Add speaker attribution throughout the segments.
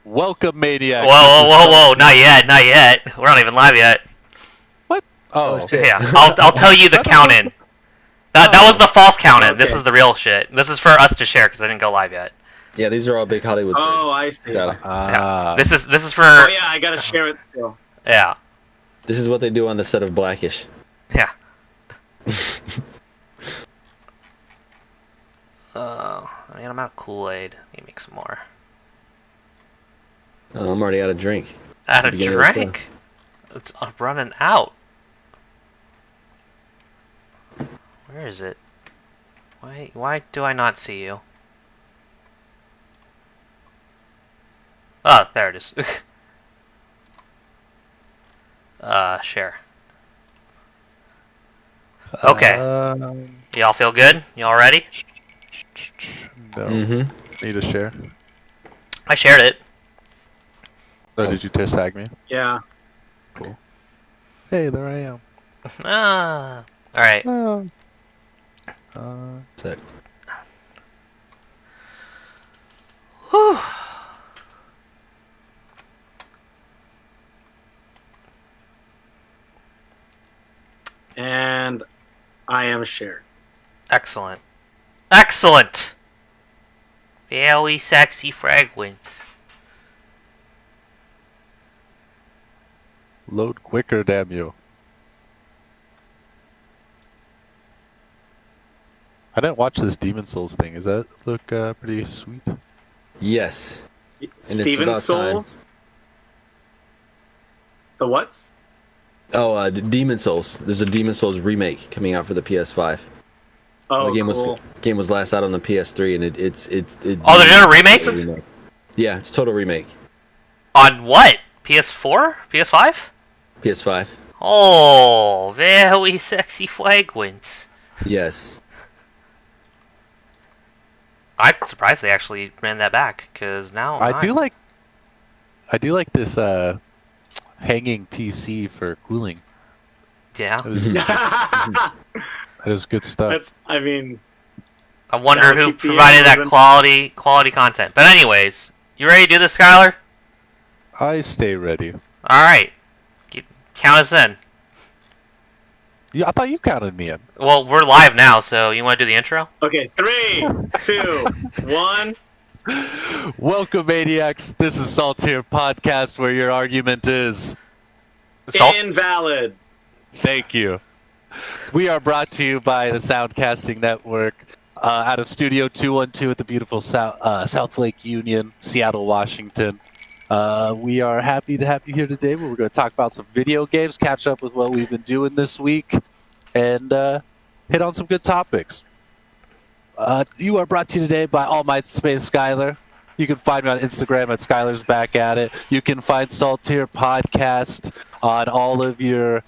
Speaker 1: Welcome, Maniacs.
Speaker 2: Whoa! Not yet. We're not even live yet.
Speaker 1: What? Oh,
Speaker 3: shit.
Speaker 2: Yeah, I'll tell you the count in. That was the false count in. This is the real shit. This is for us to share because I didn't go live yet.
Speaker 3: Yeah, these are all big Hollywood.
Speaker 4: Oh, I see.
Speaker 2: Yeah. This is for.
Speaker 4: Oh yeah, I gotta share it still.
Speaker 2: Yeah.
Speaker 3: This is what they do on the set of Blackish.
Speaker 2: Yeah. I mean, I'm out of Kool-Aid. Let me make some more.
Speaker 3: Oh, I'm already out of drink.
Speaker 2: Out of drink? I'm running out. Where is it? Why do I not see you? Oh, there it is. Share. Okay. Y'all feel good? Y'all ready?
Speaker 1: No.
Speaker 3: Mm-hmm.
Speaker 1: Need to share.
Speaker 2: I shared it.
Speaker 1: Oh, did you tag me?
Speaker 4: Yeah.
Speaker 1: Cool. Hey, there I am.
Speaker 2: Alright.
Speaker 3: Sick.
Speaker 2: Whew.
Speaker 4: And I am shared.
Speaker 2: Excellent. Excellent! Very sexy fragrance.
Speaker 1: Load quicker, damn you. I didn't watch this Demon Souls thing. Does that look pretty sweet?
Speaker 3: Yes.
Speaker 4: Steven Souls? The what's?
Speaker 3: Oh, Demon Souls. There's a Demon Souls remake coming out for the PS5.
Speaker 4: Oh,
Speaker 3: the
Speaker 4: cool.
Speaker 3: game was last out on the PS3, and it's.
Speaker 2: Oh, they're doing a remake?
Speaker 3: Yeah, it's a total remake.
Speaker 2: On what? PS4? PS5?
Speaker 3: PS5.
Speaker 2: Oh, very sexy fragrance.
Speaker 3: Yes.
Speaker 2: I'm surprised they actually ran that back, because now
Speaker 1: I do like this hanging PC for cooling.
Speaker 2: Yeah.
Speaker 1: That is good stuff.
Speaker 4: I mean...
Speaker 2: I wonder who provided that quality content. But anyways, you ready to do this, Skylar?
Speaker 1: I stay ready.
Speaker 2: Alright. Count us in.
Speaker 1: Yeah, I thought you counted me in.
Speaker 2: Well, we're live now, so you want to do the intro?
Speaker 4: Okay, 3, 2, 1.
Speaker 1: Welcome, Maniacs. This is Saltier Podcast, where your argument is...
Speaker 4: Invalid.
Speaker 1: Thank you. We are brought to you by the Soundcasting Network out of Studio 212 at the beautiful South Lake Union, Seattle, Washington. We are happy to have you here today. We're going to talk about some video games, catch up with what we've been doing this week, and hit on some good topics. You are brought to you today by All Might Space Skylar. You can find me on Instagram at Skylar's Back at It. You can find Saltier Podcast on all of your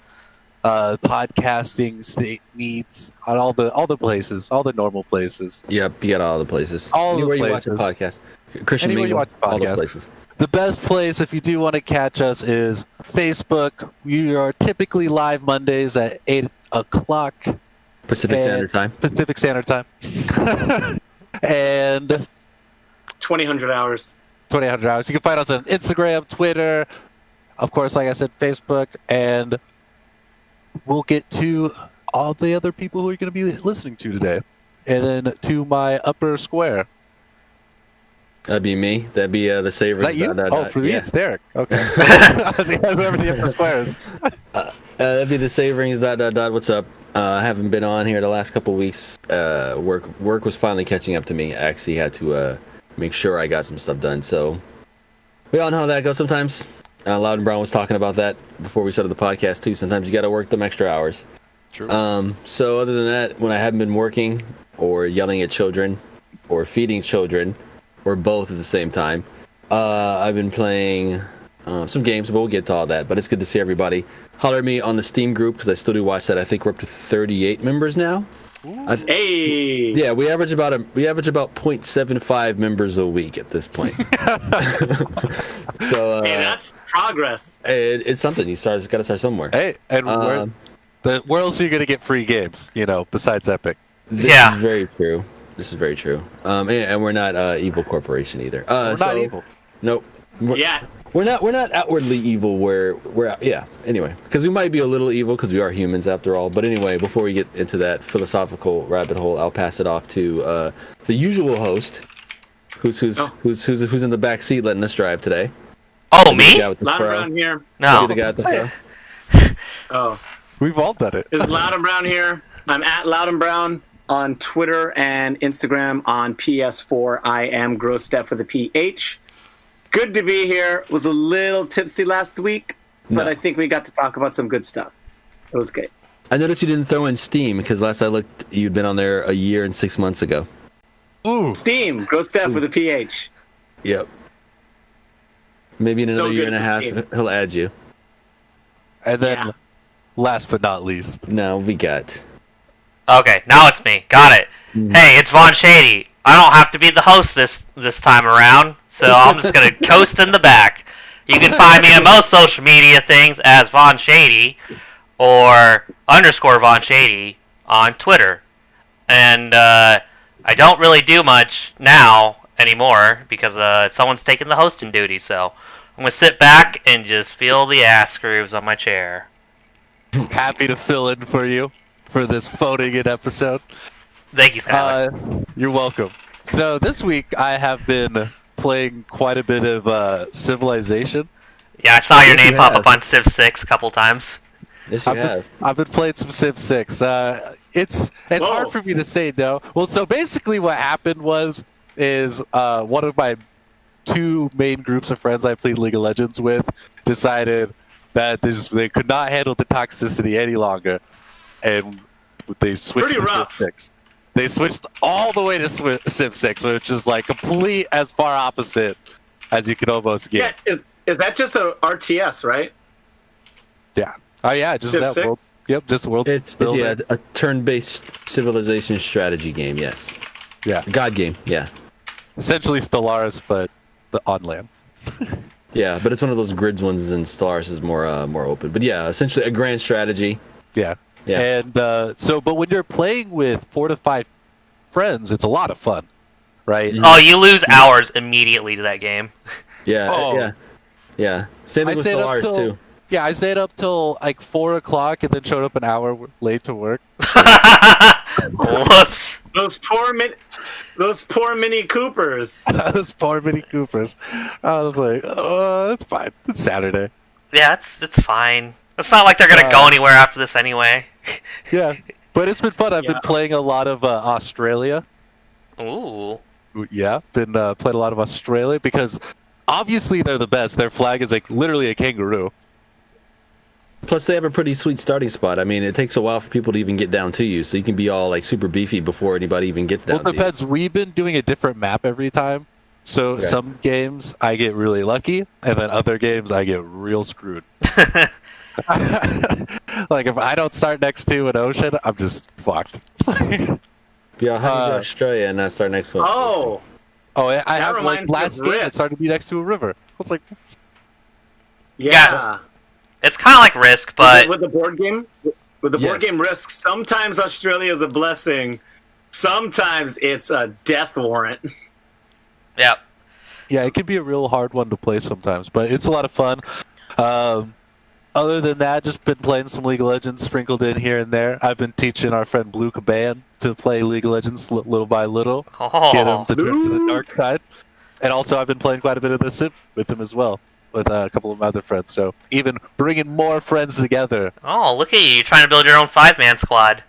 Speaker 1: podcasting needs, on all the places, all the normal places.
Speaker 3: Yep, you got all the places.
Speaker 1: Anywhere
Speaker 3: you watch a podcast. Christian
Speaker 1: Anywhere you watch a podcast.
Speaker 3: All those places.
Speaker 1: The best place, if you do want to catch us, is Facebook. We are typically live Mondays at 8 o'clock.
Speaker 3: Pacific Standard Time.
Speaker 1: 2000
Speaker 4: hours.
Speaker 1: 2000 hours. You can find us on Instagram, Twitter, of course, like I said, Facebook, and we'll get to all the other people who you're going to be listening to today. And then to my upper square.
Speaker 3: That'd be me. That'd be the Savorings.
Speaker 1: Is that you? For me, it's Derek. Okay. Whoever the upper square is.
Speaker 3: That'd be the Savorings. What's up? I haven't been on here the last couple weeks. Work was finally catching up to me. I actually had to make sure I got some stuff done. So we all know how that goes sometimes. Loud and Brown was talking about that before we started the podcast too. Sometimes you got to work them extra hours.
Speaker 1: True.
Speaker 3: So other than that, when I haven't been working or yelling at children or feeding children or both at the same time, I've been playing some games, but we'll get to all that. But it's good to see everybody. Holler at me on the Steam group because I still do watch that. I think we're up to 38 members now.
Speaker 4: Hey.
Speaker 3: Yeah, we average about 0.75 members a week at this point. So
Speaker 4: hey, that's progress.
Speaker 3: It's something. You got to start somewhere.
Speaker 1: Hey, and where else are you gonna get free games? Besides Epic.
Speaker 3: This is very true. And we're not Evil Corporation either.
Speaker 1: We're not evil.
Speaker 3: Nope.
Speaker 4: Yeah.
Speaker 3: We're not outwardly evil. Anyway, because we might be a little evil because we are humans after all. But anyway, before we get into that philosophical rabbit hole, I'll pass it off to the usual host, who's in the back seat letting us drive today.
Speaker 2: Oh, me?
Speaker 4: Loud and Brown here.
Speaker 2: No.
Speaker 3: The guy with the fro.
Speaker 4: Oh,
Speaker 1: We've all done it.
Speaker 4: it's Loud and Brown here. I'm at Loud and Brown on Twitter and Instagram. On PS4, I am Gross Steph with a PH. Good to be here. Was a little tipsy last week, but I think we got to talk about some good stuff. It was good.
Speaker 3: I noticed you didn't throw in Steam because last I looked, you'd been on there a year and 6 months ago.
Speaker 1: Ooh.
Speaker 4: Steam, Gross Steph with a PH.
Speaker 3: Yep. Maybe in another
Speaker 4: So
Speaker 3: year
Speaker 4: good
Speaker 3: and a
Speaker 4: for
Speaker 3: half,
Speaker 4: Steam.
Speaker 3: he'll add you.
Speaker 1: And then,
Speaker 4: Yeah.
Speaker 1: last but not least,
Speaker 3: No, we got.
Speaker 2: Okay, now it's me. Got it.
Speaker 3: Mhm.
Speaker 2: Hey, it's Von Shady. I don't have to be the host this time around, so I'm just gonna coast in the back. You can find me on most social media things as Von Shady or _Von Shady on Twitter. And I don't really do much now anymore because someone's taking the hosting duty. So I'm gonna sit back and just feel the ass grooves on my chair.
Speaker 1: happy to fill in for you for this phoning in episode.
Speaker 2: Thank you, Skylar.
Speaker 1: You're welcome. So this week I have been playing quite a bit of Civilization.
Speaker 2: Yeah, I saw your
Speaker 3: Yes,
Speaker 2: name
Speaker 3: you
Speaker 2: pop
Speaker 3: have.
Speaker 2: up on Civ 6 a couple times.
Speaker 3: Yes, you have.
Speaker 1: I've been playing some Civ 6. It's
Speaker 4: Whoa.
Speaker 1: hard for me to say no. Well, so basically what happened is one of my two main groups of friends I played League of Legends with decided that they could not handle the toxicity any longer, and they switched
Speaker 4: Pretty
Speaker 1: to
Speaker 4: rough.
Speaker 1: Civ 6. They switched all the way to Civ 6, which is like complete as far opposite as you could almost get.
Speaker 4: Yeah, is that just a RTS, right?
Speaker 1: Yeah. Oh yeah, just
Speaker 4: Civ
Speaker 1: that
Speaker 4: 6?
Speaker 1: world. Yep, just world.
Speaker 3: It's
Speaker 1: building.
Speaker 3: a turn-based civilization strategy game. Yes.
Speaker 1: Yeah.
Speaker 3: God game. Yeah.
Speaker 1: Essentially Stellaris, but on land.
Speaker 3: Yeah, but it's one of those grids ones, and Stellaris is more open. But yeah, essentially a grand strategy.
Speaker 1: Yeah.
Speaker 3: Yeah.
Speaker 1: And but when you're playing with 4 to 5 friends, it's a lot of fun, right?
Speaker 3: Mhm.
Speaker 2: Oh, you lose hours immediately to that game.
Speaker 3: Yeah.
Speaker 1: Oh.
Speaker 3: Yeah. Same thing with
Speaker 1: stayed up
Speaker 3: Stellaris
Speaker 1: till-
Speaker 3: too.
Speaker 1: Yeah, I stayed up till like 4 o'clock and then showed up an hour late to work.
Speaker 2: Whoops.
Speaker 4: Those poor Mini Coopers.
Speaker 1: Those poor Mini Coopers. I was like, oh, it's fine. It's Saturday.
Speaker 2: Yeah, it's fine. It's not like they're gonna go anywhere after this anyway.
Speaker 1: Yeah, but it's been fun. I've
Speaker 4: Yeah.
Speaker 1: been playing a lot of Australia.
Speaker 2: Ooh.
Speaker 1: Yeah, been playing a lot of Australia because obviously they're the best. Their flag is like literally a kangaroo.
Speaker 3: Plus, they have a pretty sweet starting spot. I mean, it takes a while for people to even get down to you, so you can be all like super beefy before anybody even gets down
Speaker 1: Well, it
Speaker 3: to
Speaker 1: depends. We've been doing a different map every time. So
Speaker 3: Okay.
Speaker 1: some games I get really lucky, and then other games I get real screwed. Like if I don't start next to an ocean, I'm just fucked.
Speaker 3: you. Yeah, how do Australia and not start next one?
Speaker 4: Oh,
Speaker 1: Oh, I have like
Speaker 4: reminds me
Speaker 1: last
Speaker 4: of
Speaker 1: game. It
Speaker 4: Risk.
Speaker 1: started to be next to a river. I was like,
Speaker 4: yeah.
Speaker 2: It's kind of like Risk, but
Speaker 4: With the board game, board
Speaker 3: Yes.
Speaker 4: game Risk, sometimes Australia is a blessing. Sometimes it's a death warrant.
Speaker 2: yeah.
Speaker 1: yeah, it can be a real hard one to play sometimes, but it's a lot of fun. Other than that, just been playing some League of Legends sprinkled in here and there. I've been teaching our friend Blue Caban to play League of Legends little by little, get him
Speaker 2: Oh.
Speaker 1: to turn to the
Speaker 4: Blue.
Speaker 1: dark side. And also, I've been playing quite a bit of the Civ with him as well, with a couple of my other friends. So even bringing more friends together,
Speaker 2: Oh, look at you! You're trying to build your own 5-man squad.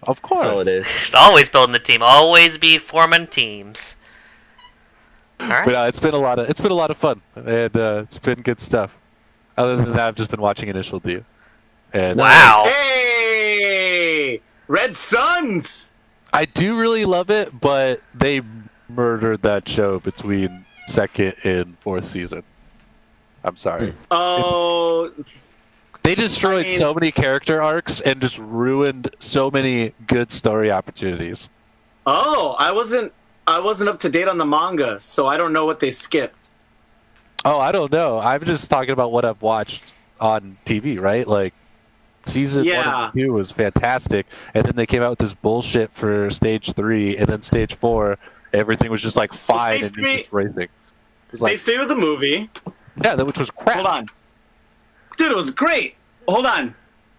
Speaker 1: of course.
Speaker 3: That's all it is.
Speaker 2: It's always building the team. Always be forming teams. All right.
Speaker 1: But it's been a lot of fun, and it's been good stuff. Other than that, I've just been watching Initial D. And
Speaker 2: Wow.
Speaker 4: Hey, Red Suns.
Speaker 1: I do really love it, but they murdered that show between 2nd and 4th season. I'm sorry.
Speaker 4: Oh,
Speaker 1: They destroyed
Speaker 4: I mean-
Speaker 1: so many character arcs and just ruined so many good story opportunities.
Speaker 4: I wasn't up to date on the manga, so I don't know what they skipped.
Speaker 1: Oh, I don't know. I'm just talking about what I've watched on TV, right? Like, season 1
Speaker 4: Yeah.
Speaker 1: and 2 was fantastic, and then they came out with this bullshit for stage 3, and then stage 4, everything was just like fine
Speaker 4: stage
Speaker 1: and you're just racing.
Speaker 4: Stage 3 was a movie.
Speaker 1: Yeah, which was crap.
Speaker 4: Hold on. Dude, it was great. Hold on.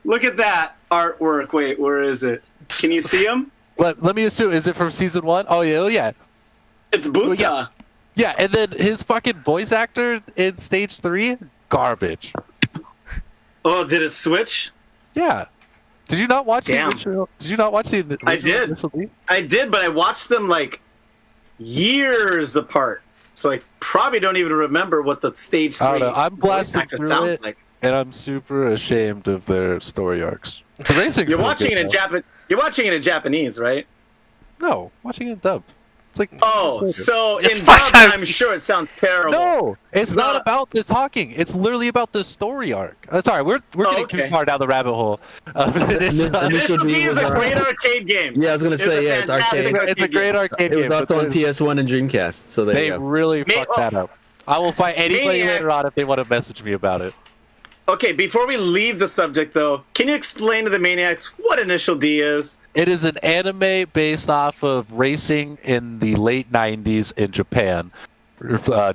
Speaker 4: Look at that artwork. Wait, where is it? Can you see him?
Speaker 1: Let me assume, is it from season 1? Oh yeah.
Speaker 4: It's Buta.
Speaker 1: Yeah. Yeah, and then his fucking voice actor in Stage 3, garbage.
Speaker 4: Oh, did it switch?
Speaker 1: Yeah. Did you not watch
Speaker 4: Damn.
Speaker 1: the original? Did you not watch the original?
Speaker 4: I did.
Speaker 1: Initial D?
Speaker 4: I did, but I watched them like years apart. So I probably don't even remember what the Stage 3
Speaker 1: I don't know. I'm
Speaker 4: voice
Speaker 1: blasting
Speaker 4: actor
Speaker 1: through
Speaker 4: sounds
Speaker 1: it,
Speaker 4: like.
Speaker 1: and I'm super ashamed of their story arcs. The racing's
Speaker 4: You're
Speaker 1: still
Speaker 4: watching
Speaker 1: good,
Speaker 4: it in
Speaker 1: though.
Speaker 4: You're watching it in Japanese, right?
Speaker 1: No, watching it dubbed. It's like
Speaker 4: Oh, so
Speaker 2: It's
Speaker 4: in
Speaker 2: fine.
Speaker 4: dub, I'm sure it sounds terrible.
Speaker 1: no, it's not
Speaker 4: No.
Speaker 1: about the talking. It's literally about the story arc. Sorry, we're getting
Speaker 4: okay.
Speaker 1: too far down the rabbit hole.
Speaker 3: Initial
Speaker 4: Initial D is
Speaker 3: was
Speaker 4: a
Speaker 3: alright.
Speaker 4: great arcade game.
Speaker 3: Yeah, I was gonna say,
Speaker 4: a
Speaker 3: it's
Speaker 4: fantastic
Speaker 3: arcade.
Speaker 1: It's a great arcade
Speaker 3: It
Speaker 1: game.
Speaker 3: was
Speaker 1: but
Speaker 3: also on
Speaker 1: there's-
Speaker 3: PS1 and Dreamcast, so there
Speaker 1: They
Speaker 3: you go.
Speaker 1: really fucked that up. I will find anybody
Speaker 4: Maniac.
Speaker 1: later on if they want to message me about it.
Speaker 4: Okay, before we leave the subject, though, can you explain to the Maniacs what Initial D is?
Speaker 1: It is an anime based off of racing in the late 90s in Japan,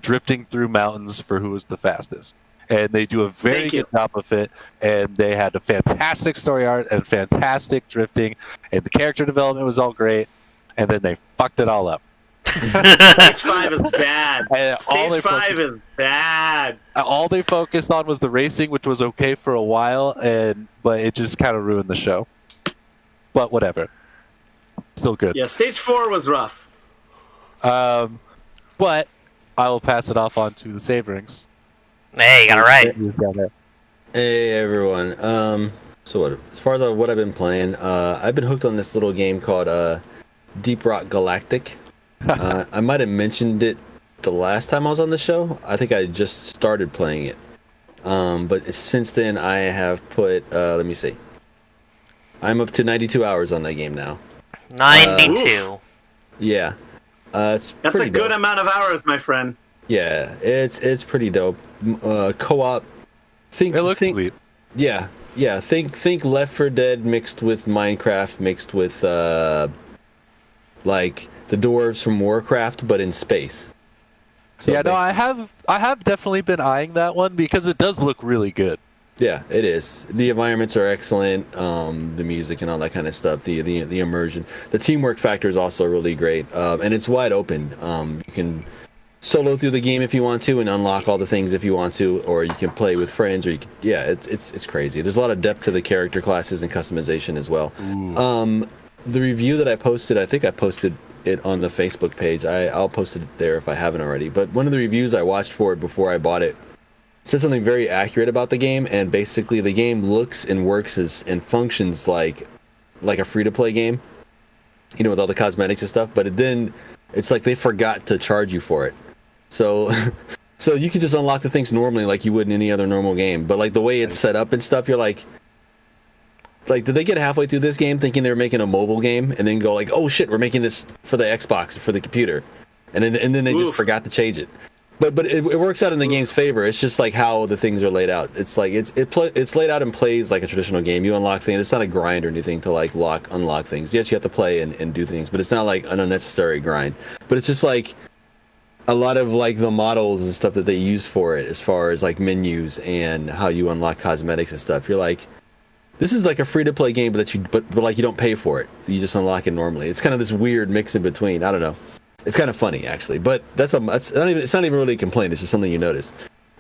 Speaker 1: drifting through mountains for who was the fastest. And they do a very
Speaker 4: Thank you.
Speaker 1: good job of it. And they had a fantastic story art and fantastic drifting. And the character development was all great. And then they fucked it all up.
Speaker 4: Stage 5 is bad.
Speaker 1: And all they
Speaker 4: Stage 5 is bad.
Speaker 1: All they focused on was the racing, which was okay for a while, but it just kind of ruined the show. But whatever. Still good.
Speaker 4: Yeah, Stage 4 was rough.
Speaker 1: But I will pass it off on to the Savorings.
Speaker 2: Hey, you got it right.
Speaker 3: Hey everyone. So what? As far as what I've been playing, I've been hooked on this little game called Deep Rock Galactic. I might have mentioned it the last time I was on the show. I think I just started playing it. But since then, I have put. Let me see. I'm up to 92 hours on that game now.
Speaker 2: 92.
Speaker 3: Yeah. It's
Speaker 4: That's a
Speaker 3: pretty
Speaker 4: good
Speaker 3: dope.
Speaker 4: amount of hours, my friend.
Speaker 3: Yeah, it's pretty dope. Co-op.
Speaker 1: It looks sweet.
Speaker 3: Yeah. Think Left 4 Dead mixed with Minecraft mixed with like the dwarves from Warcraft, but in space. So
Speaker 1: Yeah, no, I have definitely been eyeing that one because it does look really good.
Speaker 3: Yeah, it is. The environments are excellent. The music and all that kind of stuff. The immersion. The teamwork factor is also really great. And it's wide open. You can solo through the game if you want to and unlock all the things if you want to, or you can play with friends, or you can, it's crazy. There's a lot of depth to the character classes and customization as well. The review that I posted, I think I posted it on the Facebook page. I'll post it there if I haven't already. But one of the reviews I watched for it before I bought it said something very accurate about the game, and basically the game looks and works and functions like a free-to-play game, you know, with all the cosmetics and stuff. But it's like they forgot to charge you for it. So you can just unlock the things normally like you would in any other normal game. But like the way it's set up and stuff, you're like, did they get halfway through this game thinking they were making a mobile game and then go like, oh shit, we're making this for the Xbox, for the computer, and then they just forgot to change it. But it works out in the game's favor. It's just like how the things are laid out. It's like it's laid out and plays like a traditional game. You unlock things. It's not a grind or anything to like unlock things. Yes, you have to play and do things, but it's not like an unnecessary grind. But it's just like a lot of like the models and stuff that they use for it, as far as like menus and how you unlock cosmetics and stuff. You're like, this is like a free to play game, but like you don't pay for it. You just unlock it normally. It's kind of this weird mix in between. I don't know. It's kind of funny actually, but it's not even really a complaint. It's just something you notice.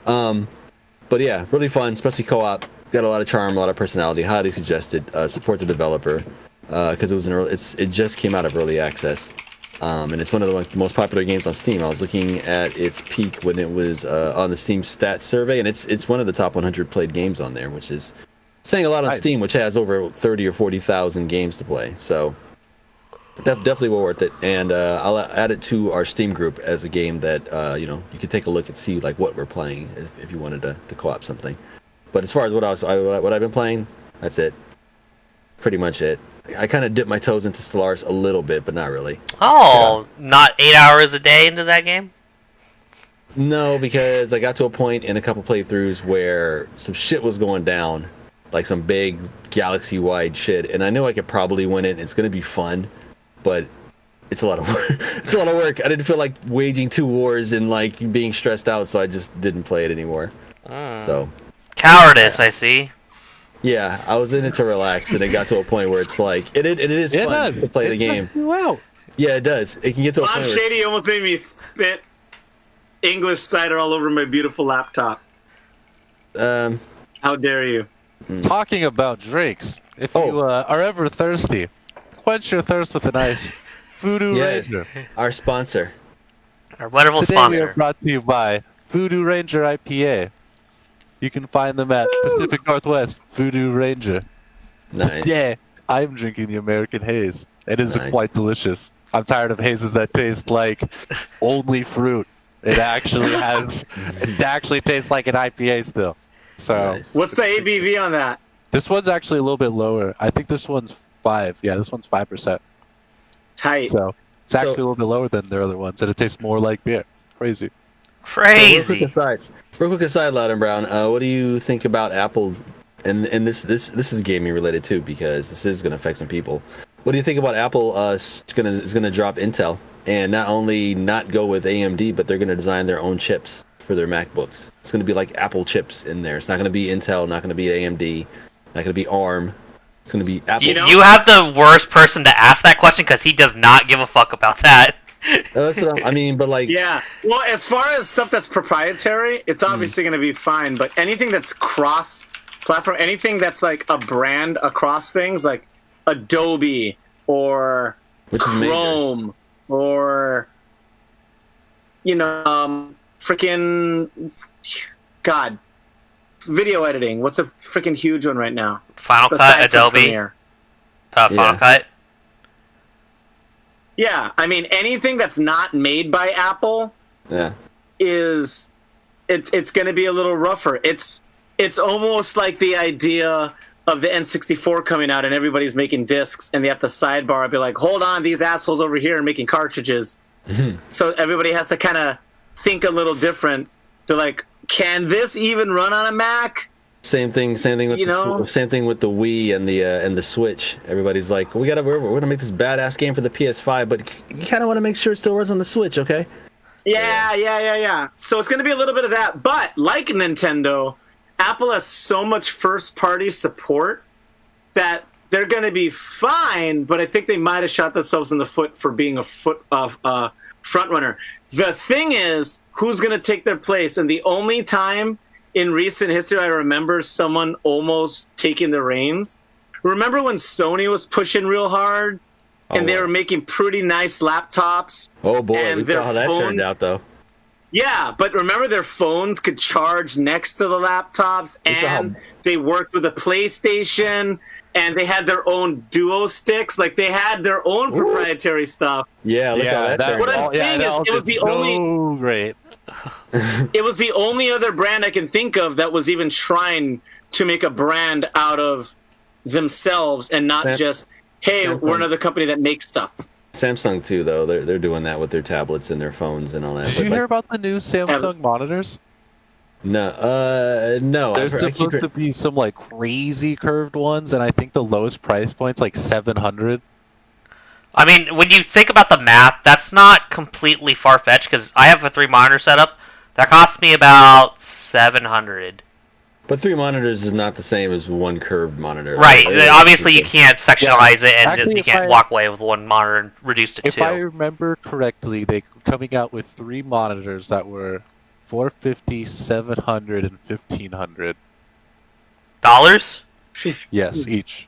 Speaker 3: But yeah, really fun, especially co-op. Got a lot of charm, a lot of personality. Highly suggested. Support the developer because it just came out of early access, and it's one of the most popular games on Steam. I was looking at its peak when it was on the Steam stats survey, and it's one of the top 100 played games on there, which is saying a lot on Steam, which has over 30 or 40,000 games to play. So. Definitely well worth it, and I'll add it to our Steam group as a game that you can take a look and see like what we're playing if you wanted to co-op something. But as far as what I've been playing, that's it. Pretty much it. I kind of dipped my toes into Stellaris a little bit, but not really.
Speaker 2: Oh, not 8 hours a day into that game?
Speaker 3: No, because I got to a point in a couple playthroughs where some shit was going down, like some big galaxy-wide shit, and I knew I could probably win it. It's going to be fun. But it's a lot of work. It's a lot of work. I didn't feel like waging 2 wars and like being stressed out, so I just didn't play it anymore. So
Speaker 2: Cowardice, I see.
Speaker 3: yeah, I was in it to relax, and it got to a point where it's like it is fun to play the game.
Speaker 1: Wow.
Speaker 3: Yeah, it does. It can get to a
Speaker 4: Von
Speaker 3: point where
Speaker 4: Shady almost made me spit English cider all over my beautiful laptop. How dare you?
Speaker 1: Talking about drinks, if you are ever thirsty, quench your thirst with a nice Voodoo
Speaker 3: Yes.
Speaker 1: Ranger.
Speaker 3: our sponsor.
Speaker 2: Our wonderful
Speaker 1: Today we
Speaker 2: sponsor.
Speaker 1: are brought to you by Voodoo Ranger IPA. You can find them at Pacific Northwest Voodoo Ranger.
Speaker 3: Nice.
Speaker 1: Today, I'm drinking the American Haze. It is
Speaker 3: Nice.
Speaker 1: quite delicious. I'm tired of hazes that taste like only fruit. It actually tastes like an IPA still. So
Speaker 3: Nice.
Speaker 4: What's the ABV on that?
Speaker 1: this one's actually a little bit lower. I think this one's 5. Yeah, this one's 5%.
Speaker 4: Tight.
Speaker 1: So it's actually a little bit lower than their other ones, and it tastes more like beer. Crazy.
Speaker 2: Crazy.
Speaker 3: Real quick aside, Loud and Brown. What do you think about Apple? And this is gaming related too, because this is going to affect some people. What do you think about Apple? Is gonna drop Intel and not only not go with AMD, but they're going to design their own chips for their MacBooks. It's going to be like Apple chips in there. It's not going to be Intel, not going to be AMD, not going to be ARM. It's going to be Apple.
Speaker 2: You have the worst person to ask that question because he does not give a fuck about that.
Speaker 3: That's what I mean, but like,
Speaker 4: Yeah. Well, as far as stuff that's proprietary, it's obviously going to be fine. But anything that's cross-platform, anything that's like a brand across things, like Adobe or
Speaker 3: which is major.
Speaker 4: Chrome or freaking God, video editing. What's a freaking huge one right now?
Speaker 2: Final Cut,
Speaker 4: Besides
Speaker 2: Adobe,
Speaker 4: Premiere.
Speaker 2: Final
Speaker 3: Yeah.
Speaker 2: Cut.
Speaker 4: Yeah, I mean anything that's not made by Apple
Speaker 3: Yeah.
Speaker 4: is it's going to be a little rougher. It's almost like the idea of the N64 coming out and everybody's making discs and they have the sidebar be like, hold on, these assholes over here are making cartridges. So everybody has to kind of think a little different. They're like, can this even run on a Mac?
Speaker 3: Same thing with same thing with the Wii and the Switch. Everybody's like, we're gonna make this badass game for the PS5, but you kind of want to make sure it still runs on the Switch, okay?
Speaker 4: Yeah. So it's going to be a little bit of that. But like Nintendo, Apple has so much first-party support that they're going to be fine, but I think they might have shot themselves in the foot for being a front runner. The thing is, who's going to take their place? And the only time in recent history I remember someone almost taking the reins, remember when Sony was pushing real hard and they were making pretty nice laptops?
Speaker 3: Oh boy,
Speaker 4: and
Speaker 3: we saw how that turned out though.
Speaker 4: Yeah, but remember their phones could charge next to the laptops, and they worked with a PlayStation, and they had their own Duo sticks. Like, they had their own proprietary stuff.
Speaker 3: Yeah, look how that turned
Speaker 4: What
Speaker 3: out.
Speaker 4: I'm saying is, it was the only...
Speaker 1: great.
Speaker 4: It was the only other brand I can think of that was even trying to make a brand out of themselves and not just, hey, we're another company that makes stuff.
Speaker 3: Samsung too, though. They're doing that with their tablets and their phones and all that.
Speaker 1: Did you hear about the new Samsung monitors?
Speaker 3: No, no.
Speaker 1: There's supposed to be some like crazy curved ones, and I think the lowest price point's like 700.
Speaker 2: I mean, when you think about the math, that's not completely far-fetched, because I have a 3-monitor setup. That costs me about $700.
Speaker 3: But 3 monitors is not the same as one curved monitor.
Speaker 2: Right. Obviously, you can't sectionalize it, and
Speaker 1: Actually,
Speaker 2: you can't walk away with one monitor and reduce it to 2.
Speaker 1: If I remember correctly, they coming out with 3 monitors that were $450, $700, and $1,500.
Speaker 2: Dollars?
Speaker 1: Yes, each.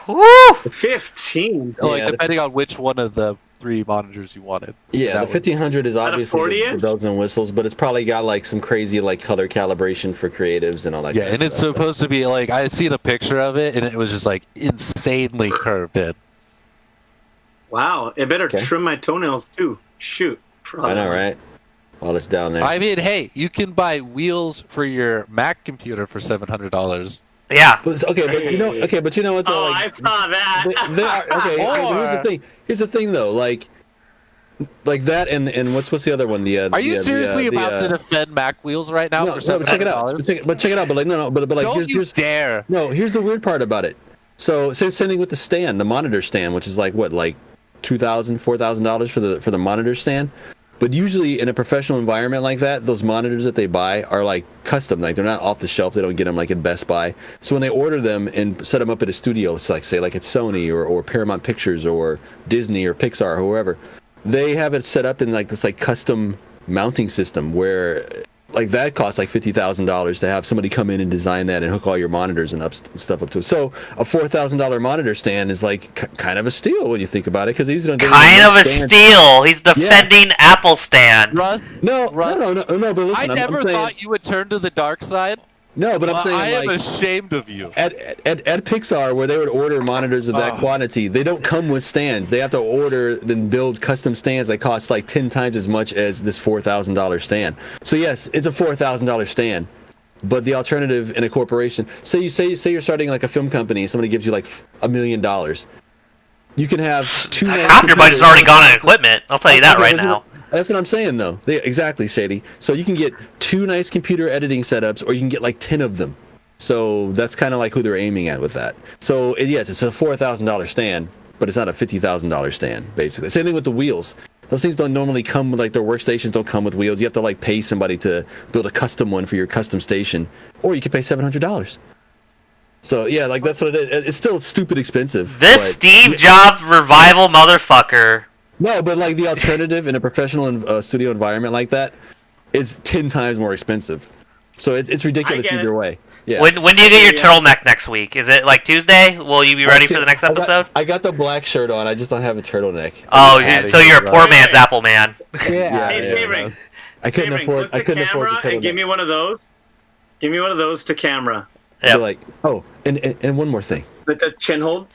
Speaker 2: Woo!
Speaker 4: 15.
Speaker 1: Like depending on which one of the 3 monitors you wanted.
Speaker 3: Yeah, the 1500 is obviously the bells and whistles, but it's probably got like some crazy like color calibration for creatives and all that.
Speaker 1: Yeah, and it's supposed to be like, I had seen a picture of it, and it was just like insanely curved in.
Speaker 4: Wow, it better trim my toenails too. Shoot.
Speaker 3: I know, right? While it's down there.
Speaker 1: I mean, hey, you can buy wheels for your Mac computer for $700.
Speaker 2: Yeah.
Speaker 3: But you know what? Though,
Speaker 4: I saw that.
Speaker 3: Here's the thing, though. Like that, and what's the other one?
Speaker 1: Are you seriously about to defend Mac wheels right now for $700?
Speaker 3: But check it out. But like,
Speaker 1: Don't you dare.
Speaker 3: No, here's the weird part about it. So same thing with the stand, the monitor stand, which is like what, like $2,000, $4,000 for the monitor stand. But usually in a professional environment like that, those monitors that they buy are like custom, like they're not off the shelf. They don't get them like at Best Buy. So when they order them and set them up at a studio, so like say like it's Sony or Paramount Pictures or Disney or Pixar or whoever, they have it set up in like this like custom mounting system where like that costs like $50,000 to have somebody come in and design that and hook all your monitors and stuff up to it. So a $4,000 monitor stand is like kind of a steal when you think about it, because he's gonna
Speaker 2: kind of a steal. He's defending Apple stand.
Speaker 1: Russ,
Speaker 3: No,
Speaker 1: Russ,
Speaker 3: no. But listen,
Speaker 1: I never
Speaker 3: I'm saying,
Speaker 1: thought you would turn to the dark side.
Speaker 3: no, but I'm
Speaker 1: Well,
Speaker 3: saying
Speaker 1: I am
Speaker 3: like,
Speaker 1: ashamed of you.
Speaker 3: at Pixar, where they would order monitors of that quantity, they don't come with stands. They have to order and build custom stands that cost like 10 times as much as this $4,000 stand. So yes, it's a $4,000 stand, but the alternative in a corporation, say you're starting like a film company, somebody gives you like $1 million. You can have two.
Speaker 2: Half your budget's already gone on equipment. I'll tell you that right now.
Speaker 3: That's what I'm saying, though. Exactly, Shady. So you can get 2 nice computer editing setups, or you can get like 10 of them. So that's kind of like who they're aiming at with that. So yes, it's a $4,000 stand, but it's not a $50,000 stand, basically. Same thing with the wheels. Those things don't normally come with, like, their workstations don't come with wheels. You have to like pay somebody to build a custom one for your custom station, or you can pay $700. So yeah, like that's what it is. It's still stupid expensive.
Speaker 2: This
Speaker 3: but,
Speaker 2: Steve Jobs revival motherfucker.
Speaker 3: No, but like the alternative in a professional studio environment like that is 10 times more expensive. So it's ridiculous either way. Yeah.
Speaker 2: When do you get your turtleneck next week? Is it like Tuesday? Will you be ready for the next episode?
Speaker 3: I got the black shirt on. I just don't have a turtleneck.
Speaker 2: Oh, so you're a poor man's Apple man.
Speaker 3: Yeah.
Speaker 4: Hey, Savorings.
Speaker 3: I couldn't afford.
Speaker 4: Look
Speaker 3: I
Speaker 4: to
Speaker 3: couldn't afford
Speaker 4: camera
Speaker 3: the
Speaker 4: and give me one of those. Give me one of those to camera.
Speaker 2: Yep.
Speaker 3: Like, oh, and one more thing.
Speaker 4: With the chin hold.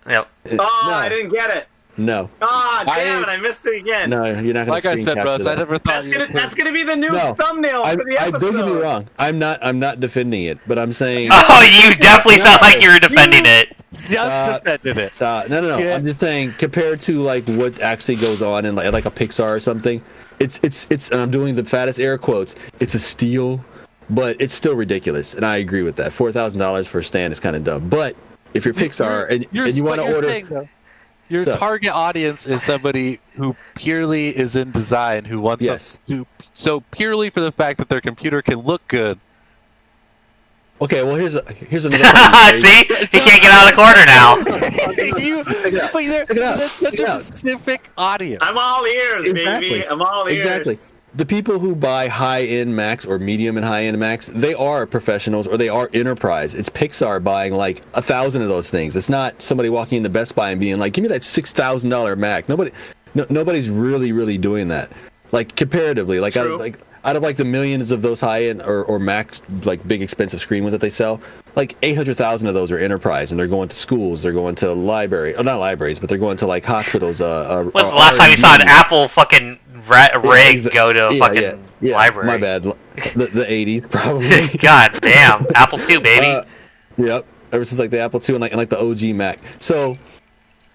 Speaker 2: Yep.
Speaker 4: Oh,
Speaker 3: no,
Speaker 4: I didn't get it.
Speaker 3: No.
Speaker 4: Oh, damn it! I missed it again.
Speaker 3: No, you're not gonna.
Speaker 1: Like I said, Russ, I never thought
Speaker 4: That's gonna be the new thumbnail for the episode.
Speaker 3: Don't get me wrong. I'm not defending it, but I'm saying.
Speaker 2: Oh, you definitely sound like you were defending it.
Speaker 1: just defended it.
Speaker 3: No.
Speaker 1: Yeah.
Speaker 3: I'm just saying, compared to like what actually goes on in like a Pixar or something, it's and I'm doing the fattest air quotes. It's a steal, but it's still ridiculous, and I agree with that. $4,000 for a stand is kind of dumb. But if you're Pixar and you want to order.
Speaker 1: Your target audience is somebody who purely is in design, who wants us to, so purely for the fact that their computer can look good.
Speaker 3: Okay, well here's another.
Speaker 2: See, he can't get out of the corner now.
Speaker 1: That's such a specific audience.
Speaker 4: I'm all ears,
Speaker 3: Exactly.
Speaker 4: baby. I'm all ears.
Speaker 3: Exactly. The people who buy high-end Macs or medium and high-end Macs, they are professionals or they are enterprise. It's Pixar buying like 1,000 of those things. It's not somebody walking into Best Buy and being like, "Give me that $6,000 Mac." Nobody's really doing that. Like comparatively, like out of like the millions of those high-end or Macs, like big expensive screen ones that they sell, like 800,000 of those are enterprise, and they're going to schools, they're going to not libraries, but they're going to like hospitals.
Speaker 2: When's the last time you saw an Apple fucking rig go to a fucking library?
Speaker 3: My bad. The 80s probably.
Speaker 2: God damn, Apple II, baby.
Speaker 3: Yep. Ever since like the Apple II and like the OG Mac. So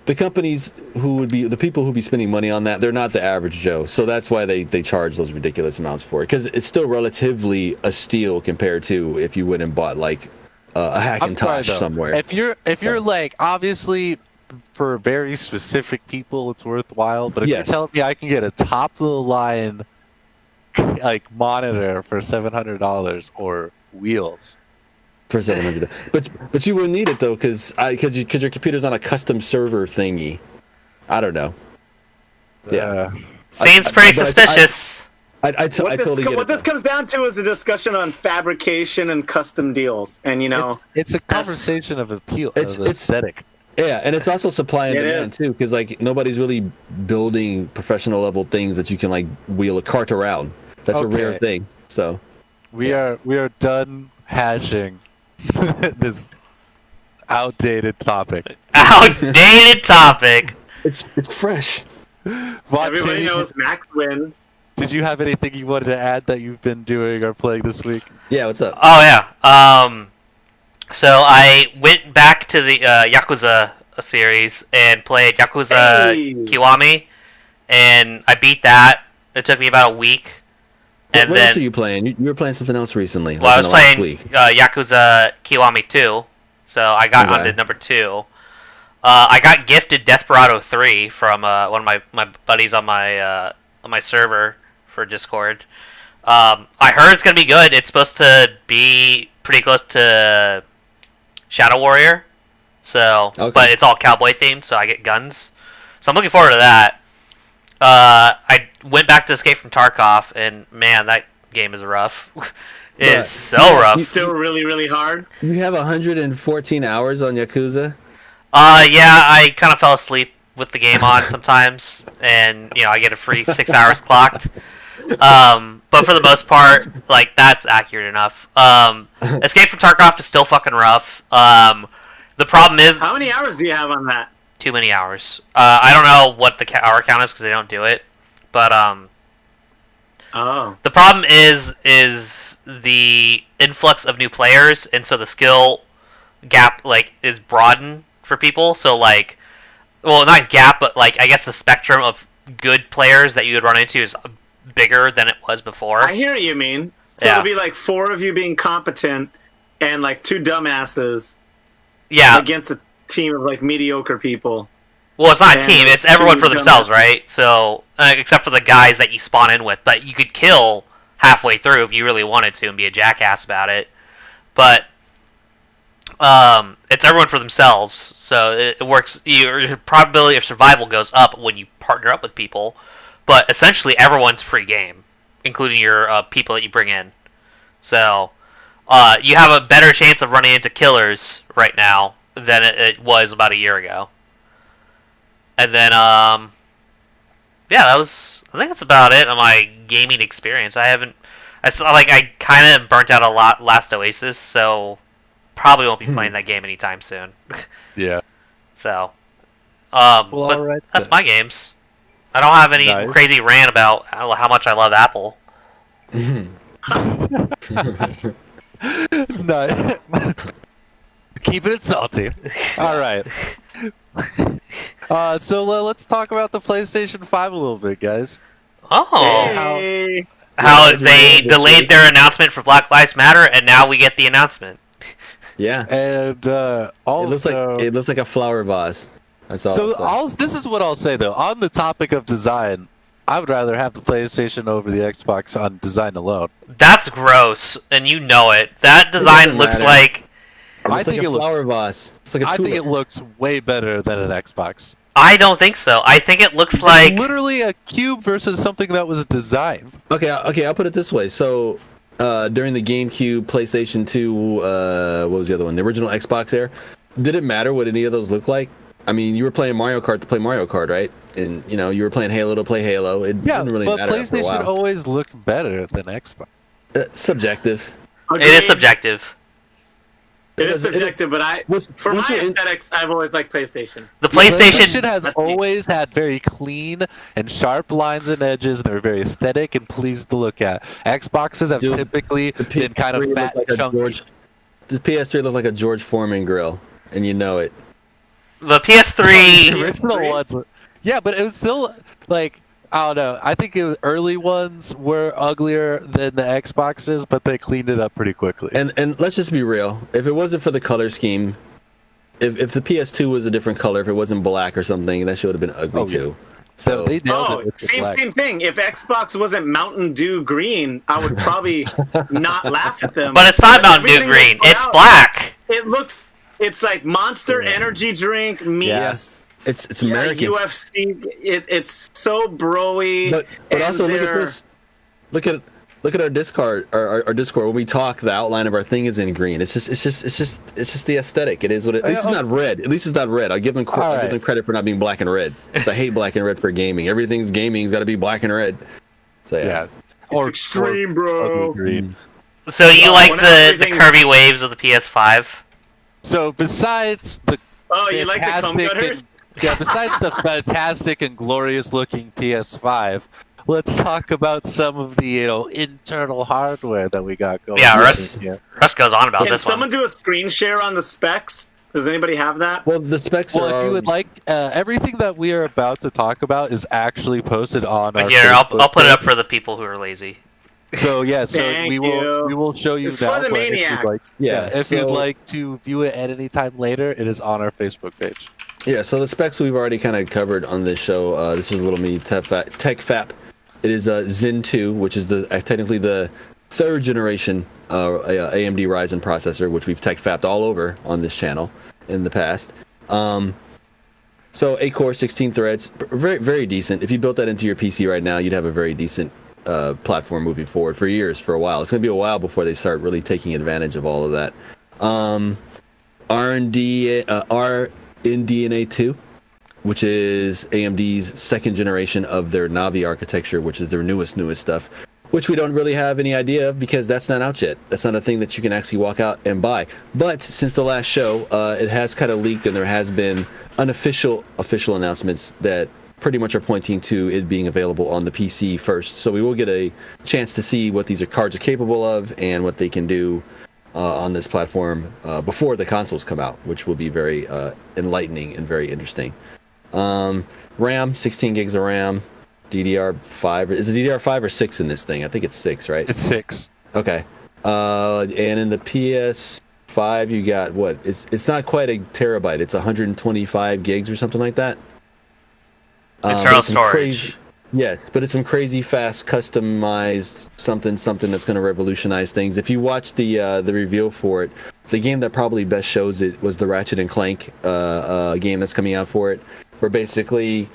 Speaker 3: the companies who would be the people who be spending money on that, they're not the average Joe. So that's why they charge those ridiculous amounts for it, because it's still relatively a steal compared to if you went and bought like a Hackintosh somewhere.
Speaker 1: If you're like, obviously for very specific people it's worthwhile, but if you're telling me I can get a top of the line like monitor for $700 or wheels
Speaker 3: for $700, but you wouldn't need it though, because your computer's on a custom server thingy. I don't know. Yeah,
Speaker 2: seems pretty suspicious.
Speaker 3: I totally get it.
Speaker 4: What this comes down to is a discussion on fabrication and custom deals, and
Speaker 1: it's a conversation of appeal. It's aesthetic.
Speaker 3: Yeah, and it's also supply and demand too, because like nobody's really building professional level things that you can like wheel a cart around. That's a rare thing. So
Speaker 1: we are done hashing this outdated topic.
Speaker 2: Outdated topic.
Speaker 3: It's fresh.
Speaker 4: Everybody knows Max wins.
Speaker 1: Did you have anything you wanted to add that you've been doing or playing this week?
Speaker 3: Yeah, what's up?
Speaker 2: Oh yeah. So I went back to the Yakuza series and played Yakuza Kiwami, and I beat that. It took me about a week.
Speaker 3: And what else are you playing? You were playing something else recently.
Speaker 2: Well, I was playing Yakuza Kiwami 2, so I got onto number 2. I got gifted Desperado 3 from one of my buddies on my server for Discord. I heard it's gonna be good. It's supposed to be pretty close to Shadow Warrior, so
Speaker 3: Okay.
Speaker 2: but it's all cowboy themed, so I get guns. So I'm looking forward to that. I went back to Escape from Tarkov, and man, that game is rough. It's so rough.
Speaker 4: Still really, really hard.
Speaker 3: You have 114 hours on Yakuza.
Speaker 2: Yeah, I kind of fell asleep with the game on sometimes, and I get a free 6 hours clocked. But for the most part, like that's accurate enough. Escape from Tarkov is still fucking rough. The problem is
Speaker 4: How many hours do you have on that?
Speaker 2: too many hours. I don't know what the hour count is because they don't do it, but
Speaker 4: Oh.
Speaker 2: the problem is the influx of new players, and so the skill gap is broadened for people. So well, not gap, but I guess the spectrum of good players that you would run into is bigger than it was before.
Speaker 4: I hear what you mean. So
Speaker 2: Yeah.
Speaker 4: it'll be like 4 of you being competent and 2 dumbasses
Speaker 2: Yeah.
Speaker 4: against a team of mediocre people.
Speaker 2: Well, it's not a
Speaker 4: And
Speaker 2: team. It's
Speaker 4: those
Speaker 2: everyone
Speaker 4: two
Speaker 2: for themselves,
Speaker 4: dumbass-
Speaker 2: right? So, except for the guys that you spawn in with. But you could kill halfway through if you really wanted to and be a jackass about it. But it's everyone for themselves. So it works. Your probability of survival goes up when you partner up with people. But essentially, everyone's free game, including your people that you bring in. So you have a better chance of running into killers right now than it was about a year ago. And then, yeah, I think that's about it on my gaming experience. I kind of burnt out a lot last Oasis, so probably won't be playing that game anytime soon.
Speaker 1: Yeah.
Speaker 2: So,
Speaker 1: Well,
Speaker 2: but
Speaker 1: all right
Speaker 2: that's
Speaker 1: then.
Speaker 2: my games. I don't have any
Speaker 1: Nice.
Speaker 2: crazy rant about how much I love Apple.
Speaker 1: No. Keeping it salty. All right. So let's talk about the PlayStation 5 a little bit, guys.
Speaker 2: Oh,
Speaker 4: Hey.
Speaker 2: how
Speaker 3: Yeah,
Speaker 2: they
Speaker 3: this
Speaker 2: delayed
Speaker 3: week.
Speaker 2: their announcement for Black Lives Matter, and now we get the announcement.
Speaker 3: Yeah.
Speaker 1: And also,
Speaker 3: It looks like a flower vase. That's all.
Speaker 1: so
Speaker 3: I'll say.
Speaker 1: this is what I'll say though. On the topic of design, I would rather have the PlayStation over the Xbox on design alone.
Speaker 2: That's gross, and you know it. That design
Speaker 3: doesn't
Speaker 2: looks
Speaker 3: matter.
Speaker 2: like
Speaker 3: It
Speaker 1: I
Speaker 3: looks
Speaker 1: think
Speaker 3: like
Speaker 1: it
Speaker 3: a
Speaker 1: looks.
Speaker 3: flower vase. It's like a
Speaker 1: I think
Speaker 3: tulip.
Speaker 1: it looks way better than an Xbox.
Speaker 2: I don't think so. I think it looks
Speaker 1: It's
Speaker 2: like
Speaker 1: literally a cube versus something that was designed.
Speaker 3: Okay, I'll put it this way. So, during the GameCube, PlayStation 2, what was the other one? The original Xbox era. Did it matter what any of those looked like? I mean, you were playing Mario Kart to play Mario Kart, right? And you were playing Halo to play Halo. It
Speaker 1: Yeah,
Speaker 3: didn't really
Speaker 1: but
Speaker 3: matter after a
Speaker 1: PlayStation
Speaker 3: while.
Speaker 1: always looked better than Xbox.
Speaker 3: Subjective.
Speaker 2: it is
Speaker 4: Agreed.
Speaker 2: subjective.
Speaker 4: It is subjective, but for
Speaker 3: once
Speaker 4: my
Speaker 3: you're in-
Speaker 4: aesthetics, I've always liked PlayStation.
Speaker 2: The
Speaker 1: PlayStation
Speaker 2: PlayStation,
Speaker 1: has
Speaker 4: That's me.
Speaker 1: always had very clean and sharp lines and edges. They're very aesthetic and pleased to look at. Xboxes have
Speaker 3: Dude,
Speaker 1: typically
Speaker 3: the
Speaker 1: been kind of
Speaker 3: PS3
Speaker 1: fat
Speaker 3: looked
Speaker 1: and
Speaker 3: like a
Speaker 1: chunky.
Speaker 3: The PS3 looked like a George Foreman grill, and you know it.
Speaker 2: the
Speaker 1: The
Speaker 2: PS3,
Speaker 1: original ones, yeah, but it was still like I don't know. I think early ones were uglier than the Xboxes, but they cleaned it up pretty quickly.
Speaker 3: And let's just be real. If it wasn't for the color scheme, if the PS2 was a different color, if it wasn't black or something, that should have been ugly
Speaker 1: Oh, yeah.
Speaker 3: too.
Speaker 1: so they nailed
Speaker 4: Oh,
Speaker 1: it with the
Speaker 4: same
Speaker 1: black.
Speaker 4: thing. If Xbox wasn't Mountain Dew green, I would probably not laugh at them.
Speaker 2: but it's not Mountain Dew
Speaker 4: Everything they
Speaker 2: green.
Speaker 4: put
Speaker 2: It's
Speaker 4: out,
Speaker 2: black.
Speaker 4: It's like Monster Energy drink meets
Speaker 3: It's American.
Speaker 4: UFC. It's so broy.
Speaker 3: But also
Speaker 4: and
Speaker 3: look at
Speaker 4: they're-
Speaker 3: this. Look at our Discord. Our Discord. When we talk, the outline of our thing is in green. It's just the aesthetic. It is what it. At least it's not red. At least it's not red. I'll give them
Speaker 1: All right.
Speaker 3: credit for not being black and red. Because I hate black and red for gaming. Everything's gaming's got to be black and red. So
Speaker 1: Yeah,
Speaker 4: It's extreme, bro.
Speaker 1: ugly green.
Speaker 2: So you
Speaker 4: Oh,
Speaker 2: like
Speaker 4: when
Speaker 2: the
Speaker 4: everything-
Speaker 2: curvy waves of the PS5?
Speaker 1: So besides the
Speaker 4: Oh, you like the cum
Speaker 1: fantastic
Speaker 4: gutters?
Speaker 1: besides the fantastic and glorious looking PS5, let's talk about some of the internal hardware that we got going.
Speaker 2: Yeah,
Speaker 1: on
Speaker 2: Russ-
Speaker 1: here.
Speaker 2: Russ goes on about
Speaker 4: Can
Speaker 2: this
Speaker 4: someone
Speaker 2: one.
Speaker 4: do a screen share on the specs? Does anybody have that?
Speaker 3: Well, the specs
Speaker 1: Well,
Speaker 3: are.
Speaker 1: if you would like, everything that we are about to talk about is actually posted on our.
Speaker 2: Here,
Speaker 1: Facebook
Speaker 2: I'll put it up
Speaker 1: page.
Speaker 2: for the people who are lazy.
Speaker 1: So yeah, so
Speaker 4: Thank
Speaker 1: we will
Speaker 4: you.
Speaker 1: show you
Speaker 4: It's
Speaker 1: now.
Speaker 4: for the
Speaker 1: but if you'd
Speaker 4: maniacs.
Speaker 1: like,
Speaker 3: Yeah,
Speaker 1: if you'd
Speaker 3: so-
Speaker 1: like to view it at any time later, it is on our Facebook page.
Speaker 3: Yeah, so the specs we've already kind of covered on this show. This is a little mini tech fap. It is a Zen 2, which is technically the third generation AMD Ryzen processor, which we've tech fapped all over on this channel in the past. So 8 core, 16 threads, very, very decent. If you built that into your PC right now, you'd have a very decent platform moving forward for a while. It's going to be a while before they start really taking advantage of all of that. RDNA 2, which is AMD's second generation of their Navi architecture, which is their newest stuff, which we don't really have any idea of because that's not out yet. That's not a thing that you can actually walk out and buy. But since the last show, it has kind of leaked, and there has been unofficial announcements that pretty much are pointing to it being available on the PC first. So we will get a chance to see what these cards are capable of and what they can do on this platform before the consoles come out, which will be very enlightening and very interesting. RAM, 16 gigs of RAM, DDR5. Is it DDR5 or 6 in this thing? I think it's 6, right?
Speaker 1: It's 6.
Speaker 3: Okay. And in the PS5, you got what? It's not quite a terabyte. It's 125 gigs or something like that.
Speaker 2: Internal storage.
Speaker 3: Yes, but it's some crazy fast customized something that's going to revolutionize things. If you watch the reveal for it, the game that probably best shows it was the Ratchet and Clank game that's coming out for it, where basically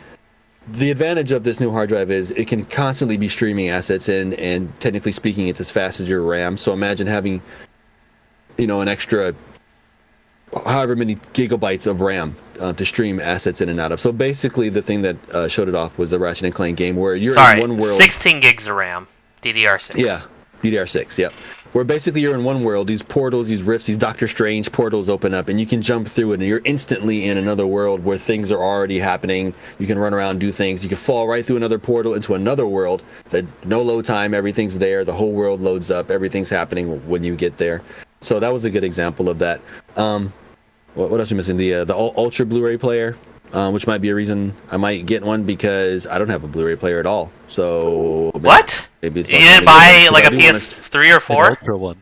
Speaker 3: the advantage of this new hard drive is it can constantly be streaming assets in, and technically speaking, it's as fast as your RAM. So imagine having, an extra however many gigabytes of RAM to stream assets in and out of. So basically, the thing that showed it off was the Ratchet and Clank game, where you're in one world.
Speaker 2: 16 gigs of RAM, DDR6.
Speaker 3: Yeah, DDR6. Yep. Where basically you're in one world. These portals, these rifts, these Doctor Strange portals open up, and you can jump through it, and you're instantly in another world where things are already happening. You can run around, do things. You can fall right through another portal into another world. That no load time, everything's there. The whole world loads up. Everything's happening when you get there. So that was a good example of that. What else are we missing? The Ultra Blu-ray player, which might be a reason I might get one because I don't have a Blu-ray player at all. So
Speaker 2: what?
Speaker 3: Maybe it's
Speaker 2: you didn't buy like a PS3 or 4?
Speaker 1: Ultra one.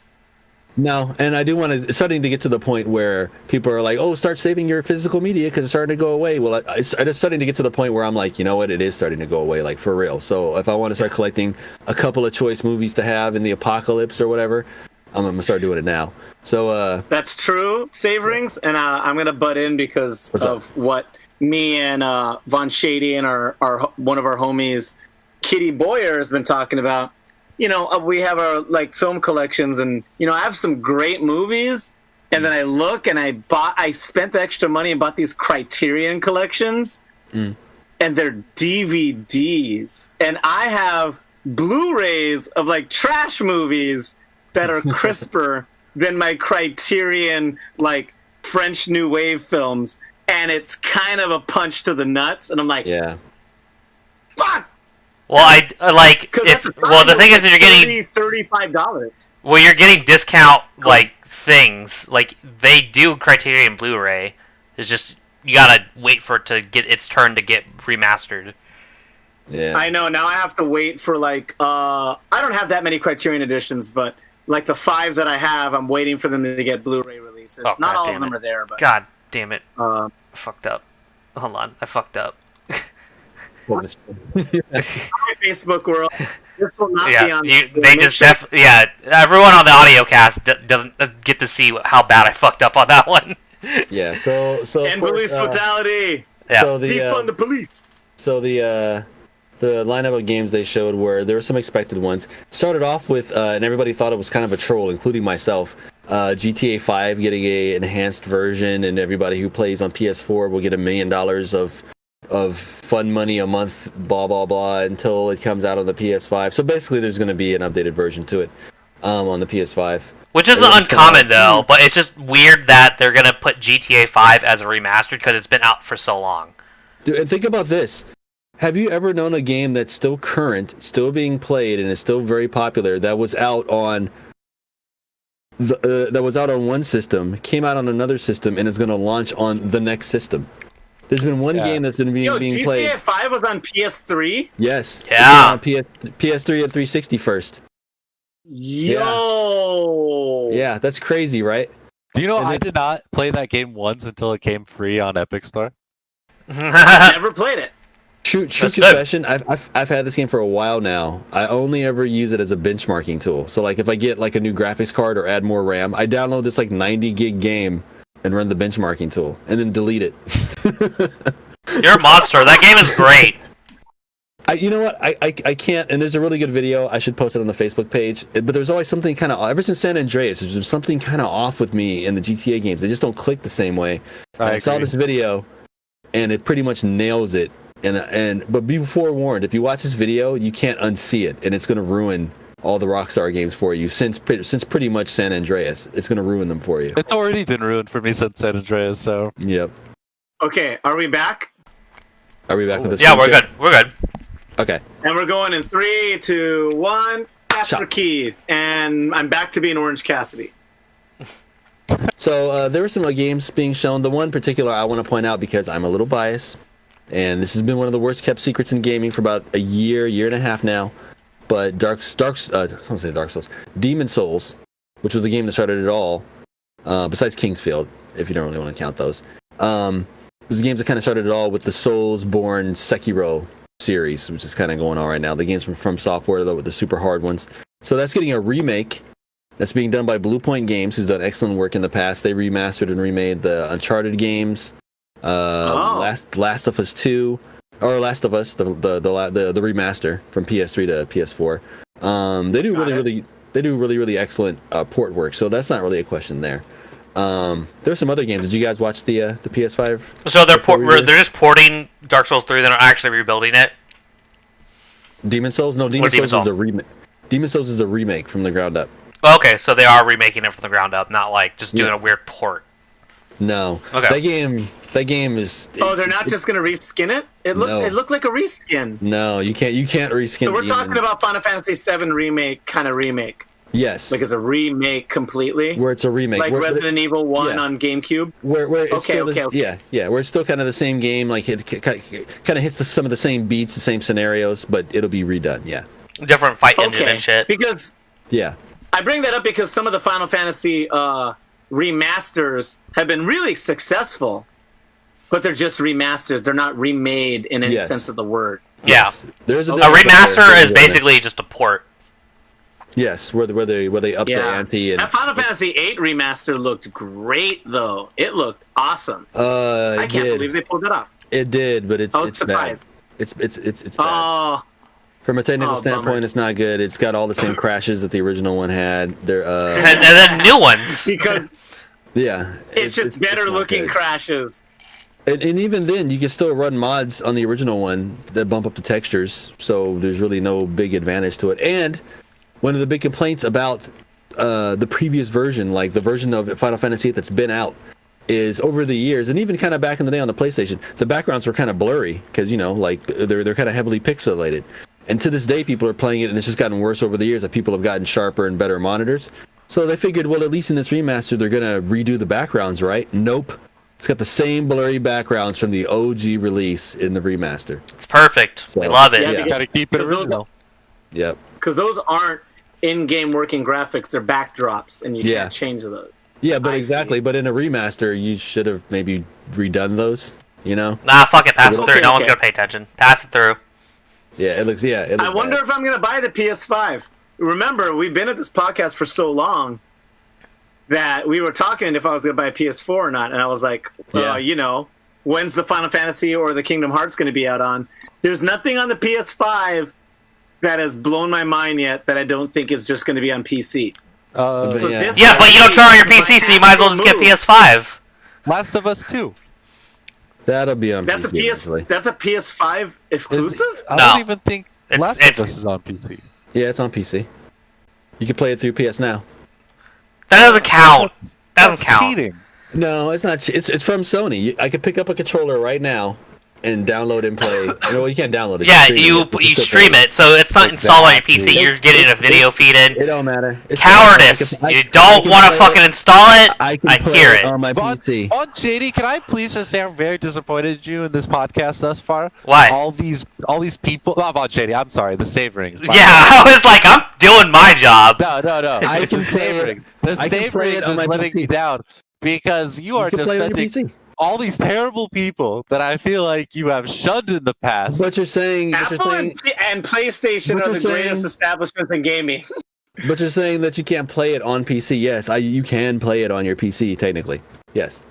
Speaker 3: No, and I do want to. It's starting to get to the point where people are like, "Oh, start saving your physical media because it's starting to go away." Well, it's starting to get to the point where I'm like, you know what? It is starting to go away, like for real. So if I want to start collecting a couple of choice movies to have in the apocalypse or whatever, I'm gonna start doing it now. So
Speaker 4: that's true, Savorings, and I'm gonna butt in because what me and Von Shady and our one of our homies, Kitty Boyer, has been talking about. We have our film collections, and I have some great movies, and then I look and I spent the extra money and bought these Criterion collections, and they're DVDs, and I have Blu-rays of trash movies that are crisper than my Criterion French New Wave films, and it's kind of a punch to the nuts, and I'm like,
Speaker 3: yeah,
Speaker 4: fuck.
Speaker 2: Well, the thing is, you're getting
Speaker 4: $35.
Speaker 2: Well, you're getting discount things. They do Criterion Blu-ray. It's just you gotta wait for it to get its turn to get remastered.
Speaker 3: Yeah,
Speaker 4: I know. Now I have to wait for I don't have that many Criterion editions, but the 5 that I have, I'm waiting for them to get Blu-ray releases.
Speaker 2: Oh,
Speaker 4: Not all of them are there, but
Speaker 2: God damn it! I fucked up. Hold on, I fucked up.
Speaker 4: My Facebook world. This will not be on.
Speaker 2: Everyone on the audio cast doesn't get to see how bad I fucked up on that one.
Speaker 3: Yeah. So
Speaker 4: and police brutality.
Speaker 2: Yeah.
Speaker 3: So
Speaker 4: defund the police.
Speaker 3: So the lineup of games they showed there were some expected ones. Started off with and everybody thought it was kind of a troll, including myself. GTA 5 getting a enhanced version, and everybody who plays on PS4 will get $1 million of fun money a month, blah blah blah, until it comes out on the PS5. So basically, there's going to be an updated version to it on the PS5,
Speaker 2: which isn't uncommon though. But it's just weird that they're going to put GTA 5 as a remastered because it's been out for so long.
Speaker 3: Dude, and think about this: have you ever known a game that's still current, still being played, and is still very popular that was out on one system, came out on another system, and is going to launch on the next system? There's been one game that's been being played.
Speaker 4: GTA 5 was on PS3?
Speaker 3: Yes.
Speaker 2: Yeah.
Speaker 3: On PS3 and 360 first.
Speaker 4: Yo.
Speaker 3: Yeah, that's crazy, right?
Speaker 1: Do you know I did not play that game once until it came free on Epic Store?
Speaker 4: Never played it.
Speaker 3: True
Speaker 2: That's
Speaker 3: confession. I've had this game for a while now. I only ever use it as a benchmarking tool. So like if I get like a new graphics card or add more RAM, I download this like 90 gig game and run the benchmarking tool and then delete it.
Speaker 2: You're a monster. That game is great.
Speaker 3: You know what? I can't. And there's a really good video. I should post it on the Facebook page. But there's always something kind of ever since San Andreas. There's been something kind of off with me in the GTA games. They just don't click the same way. I saw this video, and it pretty much nails it. But be forewarned, if you watch this video, you can't unsee it, and it's going to ruin all the Rockstar games for you since pretty much San Andreas. It's going to ruin them for you.
Speaker 1: It's already been ruined for me since San Andreas, so.
Speaker 3: Yep.
Speaker 4: Okay, are we back?
Speaker 3: Are we back with this?
Speaker 2: Yeah, we're good. We're good.
Speaker 3: Okay.
Speaker 4: And we're going in 3, 2, 1. That's
Speaker 3: Shot.
Speaker 4: for Keith. And I'm back to being Orange Cassidy.
Speaker 3: So there were some games being shown. The one particular I want to point out because I'm a little biased, and this has been one of the worst kept secrets in gaming for about a year and a half now. But Demon Souls, which was the game that started it all, besides Kingsfield, if you don't really want to count those, was the games that kind of started it all with the Soulsborne Sekiro series, which is kind of going on right now. The games from Software, though, with the super hard ones. So that's getting a remake. That's being done by Blue Point Games, who's done excellent work in the past. They remastered and remade the Uncharted games, Last of Us 2, or Last of Us, the remaster from PS3 to PS4. They do really excellent port work. So that's not really a question there. There's some other games. Did you guys watch the PS5?
Speaker 2: So they're just porting Dark Souls 3. They're not actually rebuilding it.
Speaker 3: Demon Souls? No, Demon Souls is a remake. Demon Souls is a remake from the ground up.
Speaker 2: Okay, so they are remaking it from the ground up, not like just doing a weird port.
Speaker 3: No.
Speaker 2: Okay.
Speaker 3: That game is.
Speaker 4: Oh, they're not just gonna reskin it? It looked like a reskin.
Speaker 3: No, you can't reskin.
Speaker 4: So we're talking about Final Fantasy VII remake kind of remake.
Speaker 3: Yes.
Speaker 4: Like it's a remake completely.
Speaker 3: Where it's a remake.
Speaker 4: Like Resident Evil 1 on GameCube.
Speaker 3: Where it's
Speaker 4: okay.
Speaker 3: Yeah. Where it's still kind of the same game. Like it kind of hits some of the same beats, the same scenarios, but it'll be redone. Yeah.
Speaker 2: Different fight engine and shit.
Speaker 4: Because I bring that up because some of the Final Fantasy remasters have been really successful, but they're just remasters. They're not remade in any sense of the word.
Speaker 2: Yeah.
Speaker 3: Yes. There's a
Speaker 2: remaster is basically just a port.
Speaker 3: Yes, where they up the ante. And
Speaker 4: that Final Fantasy VIII remaster looked great, though. It looked awesome. I can't believe they pulled it off.
Speaker 3: It did, but it's
Speaker 4: surprised.
Speaker 3: Bad. It's bad.
Speaker 4: Oh.
Speaker 3: From a technical standpoint,
Speaker 4: bummer.
Speaker 3: It's not good. It's got all the same crashes that the original one had. They're
Speaker 2: and then new ones.
Speaker 4: Because
Speaker 3: it's
Speaker 4: just better looking
Speaker 3: good.
Speaker 4: crashes.
Speaker 3: And even then, you can still run mods on the original one that bump up the textures, so there's really no big advantage to it. And one of the big complaints about the previous version, like the version of Final Fantasy VIII that's been out, is over the years, and even kind of back in the day on the PlayStation, the backgrounds were kind of blurry because they're kind of heavily pixelated. And to this day, people are playing it, and it's just gotten worse over the years. That people have gotten sharper and better monitors. So they figured, well, at least in this remaster, they're gonna redo the backgrounds, right? Nope. It's got the same blurry backgrounds from the OG release in the remaster.
Speaker 2: It's perfect.
Speaker 3: So,
Speaker 2: we love it.
Speaker 4: Yeah,
Speaker 1: Gotta keep it original.
Speaker 3: Yep.
Speaker 4: Because those aren't in-game working graphics; they're backdrops, and you can't change those.
Speaker 3: Yeah, but exactly. But in a remaster, you should have maybe redone those. You know?
Speaker 2: Nah, fuck it. Pass it through. No one's gonna pay attention. Pass it through.
Speaker 3: Yeah, it looks. Yeah, it looks
Speaker 4: I wonder if I'm gonna buy the PS5. Remember, we've been at this podcast for so long that we were talking if I was gonna buy a PS4 or not, and I was like, when's the Final Fantasy or the Kingdom Hearts gonna be out on? There's nothing on the PS5 that has blown my mind yet that I don't think is just gonna be on PC.
Speaker 2: But you don't turn on your PC, so you might as well just get PS5.
Speaker 1: Last of Us 2.
Speaker 3: That'll be on
Speaker 4: That's
Speaker 3: PC.
Speaker 4: That's a PS5 exclusive?
Speaker 1: I don't even think Last of Us is on PC.
Speaker 3: Yeah, it's on PC. You can play it through PS Now.
Speaker 2: That doesn't count.
Speaker 1: That's cheating.
Speaker 3: No, it's not. It's from Sony. I could pick up a controller right now and download and play. Well, you can't download it.
Speaker 2: Yeah, you stream it, so it's not installed on your PC. You're getting a video feed in.
Speaker 3: It don't matter.
Speaker 2: Cowardice! You don't want to fucking install it. I hear it.
Speaker 3: On my PC.
Speaker 1: JD, can I please just say I'm very disappointed in you in this podcast thus far?
Speaker 2: Why?
Speaker 1: All these people. Not about JD. I'm sorry. The Savorings.
Speaker 2: Yeah, I was like, I'm doing my job.
Speaker 1: No.
Speaker 3: I can play it.
Speaker 1: The Savorings is letting me down because you are defending all these terrible people that I feel like you have shunned in the past.
Speaker 3: But you're saying,
Speaker 4: Apple and PlayStation
Speaker 3: But
Speaker 4: are
Speaker 3: you're
Speaker 4: the greatest establishments in gaming.
Speaker 3: but you're saying that you can't play it on PC. Yes, you can play it on your PC technically. Yes.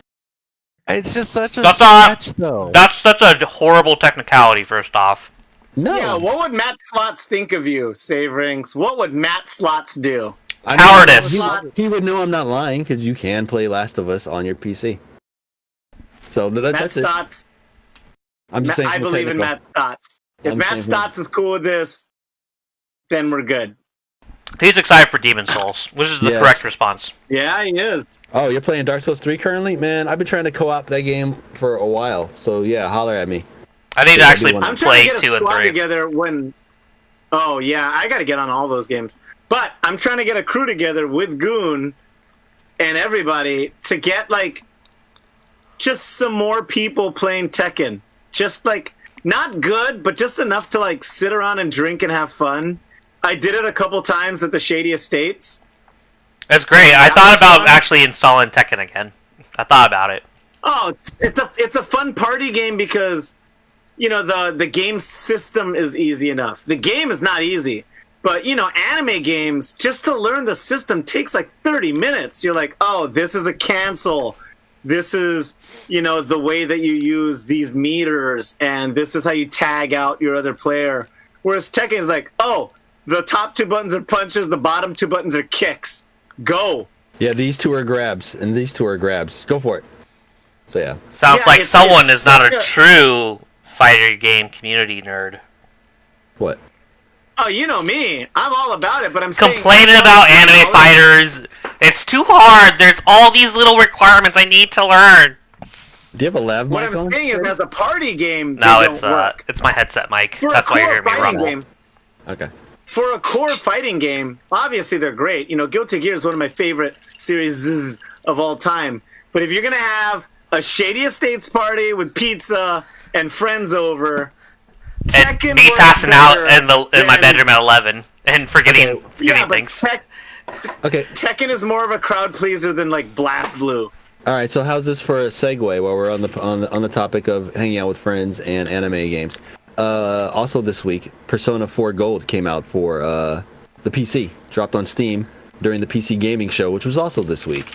Speaker 1: It's just such a
Speaker 2: That's
Speaker 1: stretch, though.
Speaker 2: That's such a horrible technicality. First off,
Speaker 3: No.
Speaker 4: Yeah, what would Matt Slots think of you, Savorings? What would Matt Slots do?
Speaker 3: I
Speaker 2: Cowardice.
Speaker 3: He would know I'm not lying because you can play Last of Us on your PC. So
Speaker 4: Matt
Speaker 3: that's it.
Speaker 4: Stotts.
Speaker 3: I'm just saying.
Speaker 4: I believe in Matt Stotts. If
Speaker 3: I'm
Speaker 4: Matt
Speaker 3: saying-
Speaker 4: Stotts is cool with this, then we're good.
Speaker 2: he's excited for Demon Souls, which is the
Speaker 3: Yes.
Speaker 2: correct response.
Speaker 4: Yeah, he is.
Speaker 3: Oh, you're playing Dark Souls 3 currently? Man, I've been trying to co-op that game for a while. So yeah, holler at me.
Speaker 2: I need to
Speaker 3: Yeah, I
Speaker 2: actually
Speaker 3: do wanna-
Speaker 4: I'm trying
Speaker 2: play
Speaker 4: to get
Speaker 2: 2
Speaker 4: a
Speaker 2: and
Speaker 4: squad
Speaker 2: 3.
Speaker 4: together when. Oh yeah, I got to get on all those games. But I'm trying to get a crew together with Goon and everybody to get like just some more people playing Tekken. Just like not good, but just enough to like sit around and drink and have fun. I did it a couple times at the Shady Estates.
Speaker 2: That's great. I
Speaker 4: That
Speaker 2: thought
Speaker 4: was
Speaker 2: about
Speaker 4: fun.
Speaker 2: actually installing Tekken again. I thought about it.
Speaker 4: Oh, it's a fun party game because you know the game system is easy enough. The game is not easy. But, you know, anime games, just to learn the system takes like 30 minutes. You're like, oh, this is a cancel. This is, you know, the way that you use these meters. And this is how you tag out your other player. Whereas Tekken is like, oh, the top 2 buttons are punches. The bottom 2 buttons are kicks. Go.
Speaker 3: Yeah, these 2 are grabs, and these 2 are grabs. Go for it. So yeah.
Speaker 2: Sounds
Speaker 4: Yeah,
Speaker 2: like
Speaker 4: it's
Speaker 2: someone is not
Speaker 4: such
Speaker 2: a
Speaker 4: a-
Speaker 2: true fighter game community nerd.
Speaker 3: What?
Speaker 4: Oh, you know me. I'm all about it, but I'm saying...
Speaker 2: Complaining about anime fighters. It's too hard. There's all these little requirements I need to learn.
Speaker 3: Do you have a lav
Speaker 4: What
Speaker 3: mic
Speaker 4: I'm
Speaker 3: on?
Speaker 4: saying is, as a party game,
Speaker 2: No,
Speaker 4: they
Speaker 2: it's
Speaker 4: don't work.
Speaker 2: it's my headset mic.
Speaker 4: For
Speaker 2: That's
Speaker 4: a
Speaker 2: why you
Speaker 4: core
Speaker 2: hear me
Speaker 4: fighting
Speaker 2: rumble.
Speaker 4: game,
Speaker 3: Okay.
Speaker 4: for a core fighting game, obviously they're great. You know, Guilty Gear is one of my favorite series of all time. But if you're gonna have a Shady Estates party with pizza and friends over,
Speaker 2: And
Speaker 4: Tekken
Speaker 2: me
Speaker 4: works
Speaker 2: passing out
Speaker 4: better
Speaker 2: in my
Speaker 4: than-
Speaker 2: bedroom at 11 and forgetting
Speaker 4: Yeah, but
Speaker 2: things.
Speaker 3: Okay.
Speaker 4: Tekken is more of a crowd pleaser than like Blast Blue.
Speaker 3: All right. So how's this for a segue while we're on the topic of hanging out with friends and anime games? Also this week, Persona 4 Gold came out for the PC. Dropped on Steam during the PC gaming show, which was also this week.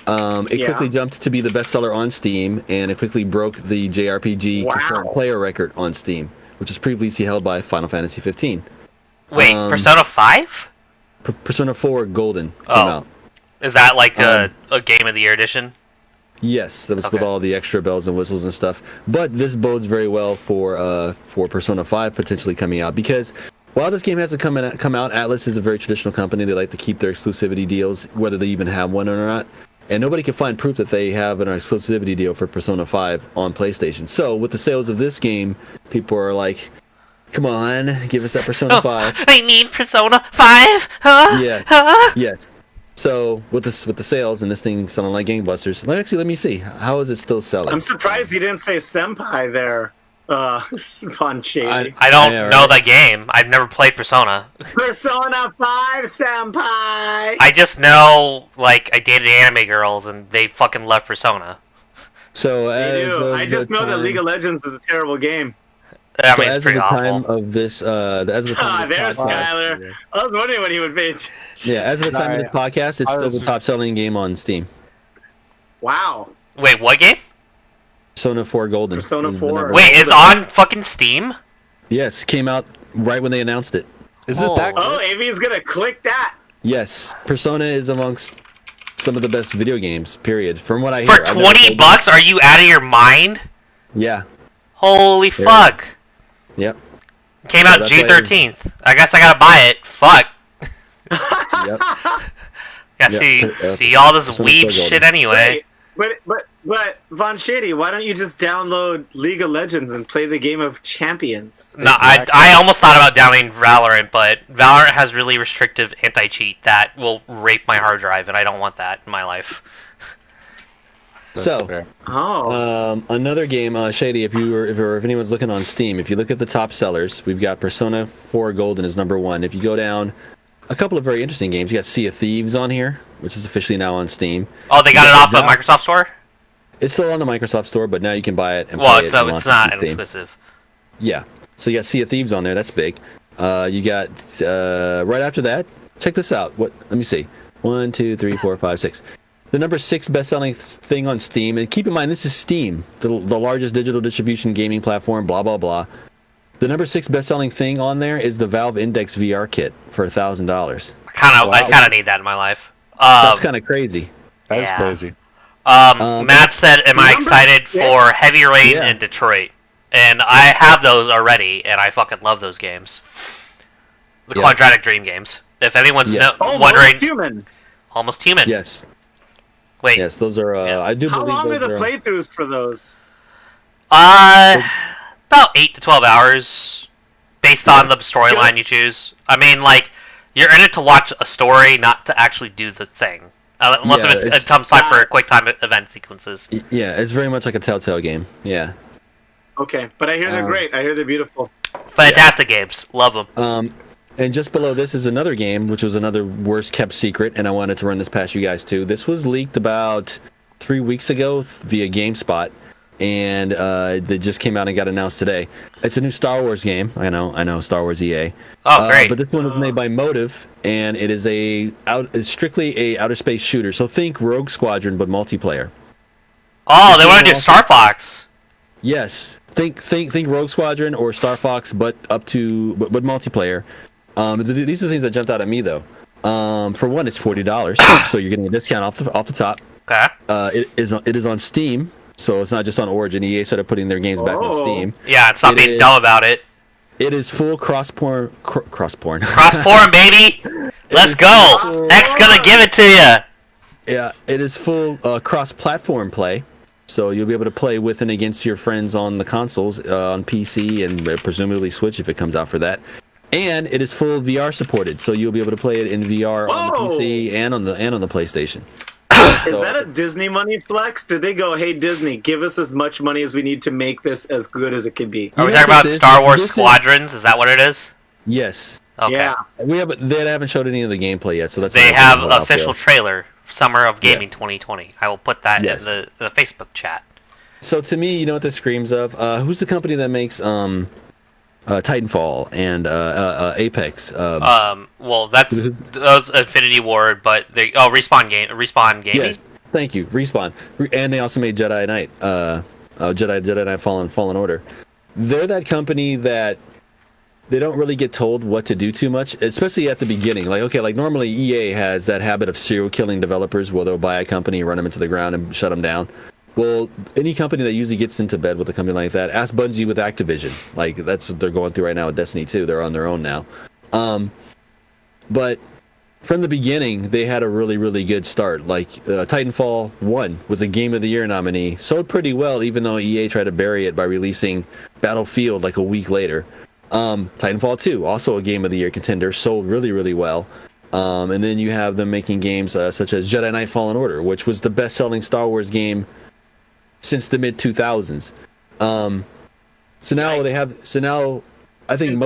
Speaker 3: It
Speaker 4: Yeah.
Speaker 3: quickly jumped to be the bestseller on Steam, and it quickly broke the JRPG
Speaker 4: Wow.
Speaker 3: concurrent player record on Steam, which was previously held by Final Fantasy 15.
Speaker 2: Wait, Persona 5?
Speaker 3: Persona 4 Golden came
Speaker 2: Oh.
Speaker 3: out.
Speaker 2: Is that like a Game of the Year edition?
Speaker 3: Yes, that was with
Speaker 2: Okay.
Speaker 3: all the extra bells and whistles and stuff. But this bodes very well for Persona 5 potentially coming out, because while this game hasn't come out, Atlas is a very traditional company. They like to keep their exclusivity deals, whether they even have one or not. And nobody can find proof that they have an exclusivity deal for Persona 5 on PlayStation. So with the sales of this game, people are like, come on, give us that Persona 5.
Speaker 2: I need Persona 5? Huh?
Speaker 3: Yeah.
Speaker 2: Huh?
Speaker 3: Yes. So with the sales and this thing selling like gangbusters, let me see. How is it still selling?
Speaker 4: I'm surprised you didn't say Senpai there, Von Shady.
Speaker 2: I don't
Speaker 3: Yeah,
Speaker 2: know
Speaker 3: right.
Speaker 2: that game. I've never played Persona.
Speaker 4: Persona 5 Senpai!
Speaker 2: I just know, like, I dated anime girls and they fucking love Persona.
Speaker 3: So
Speaker 4: I
Speaker 3: as
Speaker 4: do.
Speaker 3: of
Speaker 4: I just
Speaker 3: the
Speaker 4: know that
Speaker 3: time-
Speaker 4: League of Legends is a terrible game.
Speaker 2: I
Speaker 3: So
Speaker 2: mean, it's
Speaker 3: as of
Speaker 2: pretty
Speaker 3: the time
Speaker 2: awful.
Speaker 3: of this, as of the
Speaker 4: Ah,
Speaker 3: time of this
Speaker 4: there's
Speaker 3: podcast,
Speaker 4: Skyler. I was wondering when he would be.
Speaker 3: yeah, as of the time of this podcast, it's still the top selling game on Steam.
Speaker 4: Wow.
Speaker 2: Wait, what game?
Speaker 3: Persona 4 Golden.
Speaker 4: Persona
Speaker 3: is the
Speaker 4: 4.
Speaker 3: number
Speaker 2: Wait,
Speaker 3: one.
Speaker 2: it's on fucking Steam?
Speaker 3: Yes, came out right when they announced it.
Speaker 1: Is it that
Speaker 4: Oh,
Speaker 1: good?
Speaker 4: Amy's gonna click that.
Speaker 3: Yes, Persona is amongst some of the best video games. Period. From what I
Speaker 2: For
Speaker 3: hear, I've never
Speaker 2: 20
Speaker 3: played them.
Speaker 2: bucks? Are you out of your mind?
Speaker 3: Yeah.
Speaker 2: Holy
Speaker 3: Yeah.
Speaker 2: fuck.
Speaker 3: Yep.
Speaker 2: Came
Speaker 3: So
Speaker 2: out
Speaker 3: that's
Speaker 2: June
Speaker 3: why-
Speaker 2: 13th. I guess I gotta buy it. Fuck.
Speaker 3: Yep.
Speaker 2: Gotta
Speaker 3: Yeah,
Speaker 2: see all this
Speaker 3: Persona
Speaker 2: weeb
Speaker 3: 4 Golden.
Speaker 2: shit anyway.
Speaker 4: Wait, but Von Shady, why don't you just download League of Legends and play the game of champions?
Speaker 2: No,
Speaker 1: Exactly.
Speaker 2: I almost thought about downloading Valorant, but Valorant has really restrictive anti-cheat that will rape my hard drive, and I don't want that in my life.
Speaker 3: So,
Speaker 1: Fair.
Speaker 4: Oh.
Speaker 3: another game, Shady. If anyone's looking on Steam, if you look at the top sellers, we've got Persona 4 Golden is number one. If you go down, a couple of very interesting games. You got Sea of Thieves on here, which is officially now on Steam.
Speaker 2: Oh, they got it
Speaker 3: Yeah,
Speaker 2: off of
Speaker 3: that-
Speaker 2: Microsoft Store?
Speaker 3: It's still on the Microsoft Store, but now you can buy it and
Speaker 2: Well,
Speaker 3: play it.
Speaker 2: so it's not an exclusive.
Speaker 3: Yeah. So you got Sea of Thieves on there. That's big. You got right after that. Check this out. Let me see. 1, 2, 3, 4, 5, 6. The number 6 best-selling thing on Steam, and keep in mind this is Steam, the largest digital distribution gaming platform. Blah blah blah. The number 6 best-selling thing on there is the Valve Index VR kit for $1,000.
Speaker 2: I kind of need that in my life.
Speaker 3: That's kind of crazy.
Speaker 1: That's
Speaker 2: Yeah.
Speaker 1: crazy.
Speaker 2: Matt said, "Am I
Speaker 4: Number
Speaker 2: excited
Speaker 4: 6?
Speaker 2: for Heavy Rain
Speaker 3: Yeah.
Speaker 2: and Detroit?" And I have those already, and I fucking love those games. The
Speaker 3: Yeah.
Speaker 2: Quadratic Dream games. If anyone's
Speaker 3: Yes.
Speaker 2: wondering,
Speaker 4: Human.
Speaker 2: Almost Human.
Speaker 3: Yes.
Speaker 2: Wait.
Speaker 3: Yes, those are.
Speaker 2: Yeah.
Speaker 3: I do
Speaker 4: How
Speaker 3: believe
Speaker 4: long are
Speaker 3: those
Speaker 4: the
Speaker 3: are.
Speaker 4: playthroughs for those?
Speaker 2: About 8 to 12 hours, based on the storyline you choose. I mean, like, you're in it to watch a story, not to actually do the thing. Unless
Speaker 3: Yeah,
Speaker 2: it comes time for quick time event sequences.
Speaker 3: Yeah, it's very much like a Telltale game. Yeah.
Speaker 4: Okay, but I hear they're great. I hear they're beautiful.
Speaker 2: Fantastic games. Love them.
Speaker 3: And just below this is another game, which was another worst kept secret, and I wanted to run this past you guys too. This was leaked about 3 weeks ago via GameSpot, and they just came out and got announced today. It's a new Star Wars game. I know, Star Wars EA.
Speaker 2: Oh, great.
Speaker 3: But this one was made by Motive, and it is it's strictly a outer space shooter. So think Rogue Squadron, but multiplayer.
Speaker 2: Oh, they want to do Star Fox.
Speaker 3: Yes, think Rogue Squadron or Star Fox, but but multiplayer. These are things that jumped out at me though. For one, it's $40, so you're getting a discount off the top.
Speaker 2: Okay.
Speaker 3: It is on Steam, so it's not just on Origin. EA started putting their games back on Steam.
Speaker 2: Yeah, it's not being dumb about it.
Speaker 3: It is full cross porn.
Speaker 2: Cross porn, baby. Let's go. X gonna give it to you.
Speaker 3: Yeah, it is full cross-platform play, so you'll be able to play with and against your friends on the consoles, on PC and presumably Switch if it comes out for that. And it is full VR supported, so you'll be able to play it in VR on the PC and on the PlayStation.
Speaker 4: Is that a Disney money flex? Did they go, hey Disney, give us as much money as we need to make this as good as it can be?
Speaker 2: Are we talking about Star Wars Squadrons? Is that what it is?
Speaker 3: Yes.
Speaker 2: Okay.
Speaker 4: Yeah.
Speaker 3: They haven't showed any of the gameplay yet, so that's.
Speaker 2: They have official trailer, Summer of Gaming 2020. I will put that in the Facebook chat.
Speaker 3: So to me, you know what this screams of? Who's the company that makes Titanfall and Apex?
Speaker 2: Well, those Infinity Ward, but they Respawn Gaming.
Speaker 3: Yes, thank you, Respawn, and they also made Jedi Knight, Jedi Knight Fallen Order. They're that company that they don't really get told what to do too much, especially at the beginning. Like normally EA has that habit of serial killing developers, where they'll buy a company, run them into the ground, and shut them down. Well, any company that usually gets into bed with a company like that, ask Bungie with Activision. Like, that's what they're going through right now with Destiny 2. They're on their own now. But from the beginning, they had a really, really good start. Like, Titanfall 1 was a Game of the Year nominee. Sold pretty well, even though EA tried to bury it by releasing Battlefield like a week later. Titanfall 2, also a Game of the Year contender, sold really, really well. And then you have them making games such as Jedi Knight Fallen Order, which was the best-selling Star Wars game since the mid 2000s. So now I think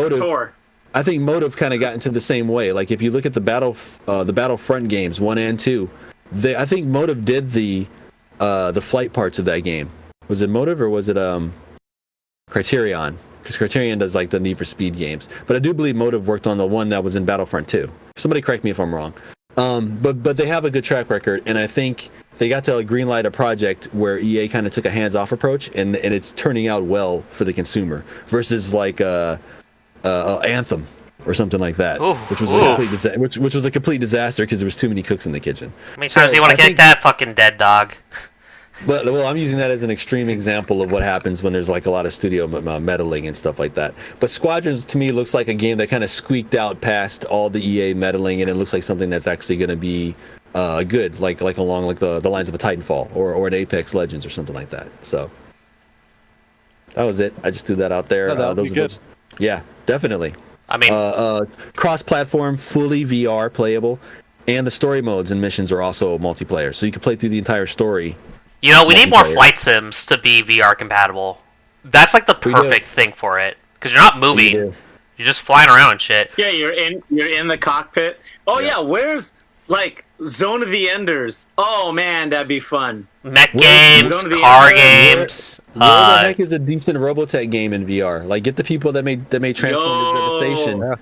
Speaker 3: Motive kind of got into the same way. Like, if you look at the Battlefront games 1 and 2, I think Motive did the flight parts of that game. Was it Motive or was it Criterion? Because Criterion does like the Need for Speed games, but I do believe Motive worked on the one that was in Battlefront 2. Somebody correct me if I'm wrong. But they have a good track record, and I think they got to greenlight a project where EA kind of took a hands-off approach, and it's turning out well for the consumer versus like Anthem or something like that, which was a complete disaster because there was too many cooks in the kitchen.
Speaker 2: How many times do you want to kick that fucking dead dog?
Speaker 3: But I'm using that as an extreme example of what happens when there's like a lot of studio meddling and stuff like that. But Squadrons to me looks like a game that kind of squeaked out past all the EA meddling, and it looks like something that's actually going to be good, like along like the lines of a Titanfall or an Apex Legends or something like that. So that was it. I just threw that out there.
Speaker 1: No, that would be good.
Speaker 3: Yeah, definitely.
Speaker 2: I mean,
Speaker 3: cross-platform, fully VR playable, and the story modes and missions are also multiplayer, so you can play through the entire story.
Speaker 2: You know, we need more flight sims to be VR compatible. That's like the perfect thing for it, because you're not moving. You're just flying around and shit.
Speaker 4: Yeah, you're in the cockpit. Oh yeah, where's like Zone of the Enders. Oh man, that'd be fun.
Speaker 2: Mech
Speaker 3: Where-
Speaker 2: games,
Speaker 4: Zone of the
Speaker 2: car
Speaker 4: Enders.
Speaker 2: games.
Speaker 3: Where the heck is a decent Robotech game in VR? Like, get the people that made Transformers Devastation.
Speaker 1: Yeah.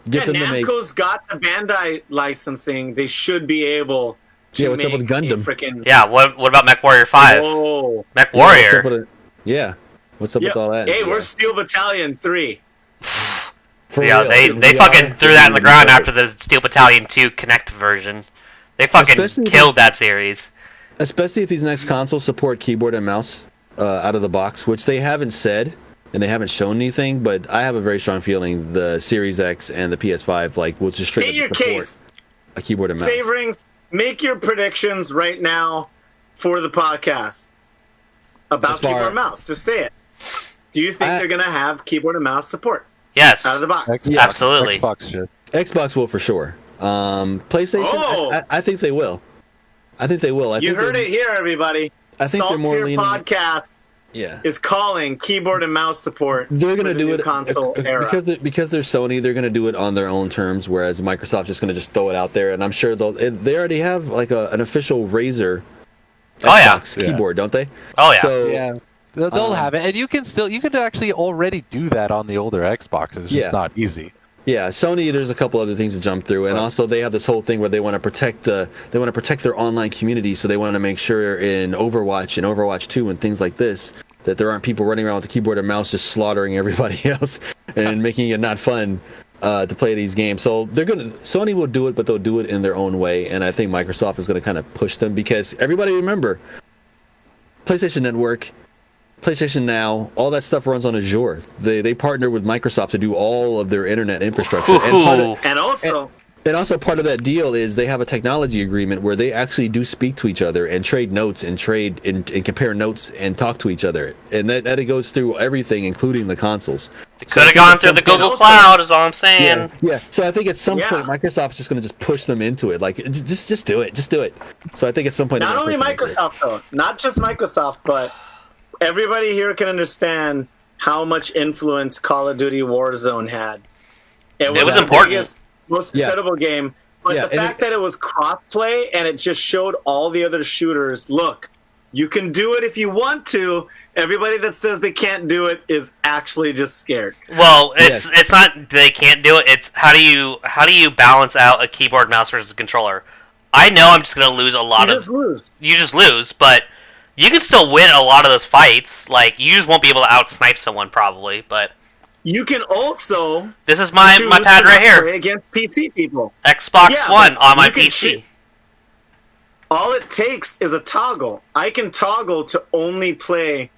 Speaker 3: Get them
Speaker 4: Yeah,
Speaker 3: to make.
Speaker 4: Namco's got the Bandai licensing. They should be able to
Speaker 3: Yeah, what's up
Speaker 4: make
Speaker 3: with Gundam?
Speaker 4: a freaking.
Speaker 2: Yeah, what about Mech Warrior 5?
Speaker 4: Whoa.
Speaker 2: Mech
Speaker 3: Yeah, what's
Speaker 2: Warrior.
Speaker 3: up with it? Yeah. What's up
Speaker 4: Yep.
Speaker 3: with all that?
Speaker 4: Hey, we're Steel Battalion 3.
Speaker 3: For
Speaker 2: Yeah,
Speaker 3: real,
Speaker 2: they
Speaker 3: in
Speaker 2: they
Speaker 3: VR,
Speaker 2: fucking threw that in the
Speaker 3: it'd be
Speaker 2: ground
Speaker 3: perfect.
Speaker 2: after the Steel Battalion 2 Connect version. They fucking
Speaker 3: Especially if
Speaker 2: killed that series.
Speaker 3: Especially if these next consoles support keyboard and mouse out of the box, which they haven't said and they haven't shown anything. But I have a very strong feeling the Series X and the PS5 will just straight
Speaker 4: State your
Speaker 3: up support
Speaker 4: case.
Speaker 3: a keyboard and mouse.
Speaker 4: Savorings, make your predictions right now for the podcast about
Speaker 3: As far-
Speaker 4: keyboard and mouse. Just say it. Do you think
Speaker 3: I-
Speaker 4: they're going to have keyboard and mouse support
Speaker 2: Yes.
Speaker 4: out of the box?
Speaker 1: Xbox,
Speaker 2: Absolutely.
Speaker 1: Xbox should.
Speaker 3: Xbox will for sure. PlayStation,
Speaker 4: Oh!
Speaker 3: I think they will. I think they will.
Speaker 4: You heard it here, everybody.
Speaker 3: I think
Speaker 4: Salt
Speaker 3: they're more
Speaker 4: Tier
Speaker 3: leaning.
Speaker 4: Podcast
Speaker 3: Yeah.
Speaker 4: is calling keyboard and mouse support.
Speaker 3: They're
Speaker 4: for
Speaker 3: gonna
Speaker 4: the
Speaker 3: do
Speaker 4: new
Speaker 3: it
Speaker 4: console era.
Speaker 3: because they're Sony. They're gonna do it on their own terms, whereas Microsoft's just gonna just throw it out there. And I'm sure they already have like an official Razer
Speaker 2: Oh, yeah.
Speaker 3: Xbox
Speaker 1: Yeah.
Speaker 3: keyboard, don't they?
Speaker 2: Oh yeah.
Speaker 3: So
Speaker 1: Yeah, they'll
Speaker 3: Um,
Speaker 1: have it, and you can actually already do that on the older Xbox. It's just
Speaker 3: Yeah.
Speaker 1: not easy.
Speaker 3: yeah, Sony. There's a couple other things to jump through, and
Speaker 1: Right.
Speaker 3: also they have this whole thing where they want to protect their online community. So they want to make sure in Overwatch and Overwatch 2 and things like this that there aren't people running around with the keyboard and mouse just slaughtering everybody else and making it not fun to play these games. So Sony will do it, but they'll do it in their own way. And I think Microsoft is going to kind of push them because everybody remember, PlayStation Network, PlayStation Now, all that stuff runs on Azure. They partner with Microsoft to do all of their internet infrastructure.
Speaker 2: Ooh.
Speaker 4: And also,
Speaker 3: And also part of that deal is they have a technology agreement where they actually do speak to each other and trade notes and compare notes and talk to each other. And that it goes through everything, including the consoles.
Speaker 2: It
Speaker 3: So
Speaker 2: could
Speaker 3: I
Speaker 2: have
Speaker 3: think
Speaker 2: gone
Speaker 3: at
Speaker 2: through
Speaker 3: some
Speaker 2: the
Speaker 3: point-
Speaker 2: Google Cloud, is all I'm saying.
Speaker 3: Yeah. So I think at some
Speaker 4: Yeah.
Speaker 3: point Microsoft's just going to just push them into it. Like just do it, just do it. So I think at some point
Speaker 4: not
Speaker 3: they're
Speaker 4: only
Speaker 3: gonna push them into it.
Speaker 4: Microsoft, though, not just Microsoft, but everybody here can understand how much influence Call of Duty Warzone had.
Speaker 2: It was
Speaker 4: the
Speaker 2: important.
Speaker 4: biggest, most
Speaker 3: Yeah.
Speaker 4: incredible game. But
Speaker 3: Yeah,
Speaker 4: the
Speaker 3: and
Speaker 4: fact that it was crossplay and it just showed all the other shooters, look, you can do it if you want to. Everybody that says they can't do it is actually just scared.
Speaker 2: Well, it's not they can't do it. It's how do you balance out a keyboard, mouse versus a controller? I know I'm just gonna lose a lot
Speaker 4: You
Speaker 2: of.
Speaker 4: just lose.
Speaker 2: You just lose, but you can still win a lot of those fights. Like you just won't be able to outsnipe someone probably. But
Speaker 4: You can also
Speaker 2: this is my
Speaker 4: choose
Speaker 2: pad
Speaker 4: to
Speaker 2: right
Speaker 4: not
Speaker 2: here,
Speaker 4: play against PC people.
Speaker 2: Xbox
Speaker 4: Yeah,
Speaker 2: One
Speaker 4: but
Speaker 2: on my
Speaker 4: you can
Speaker 2: PC.
Speaker 4: All it takes is a toggle. I can toggle to only play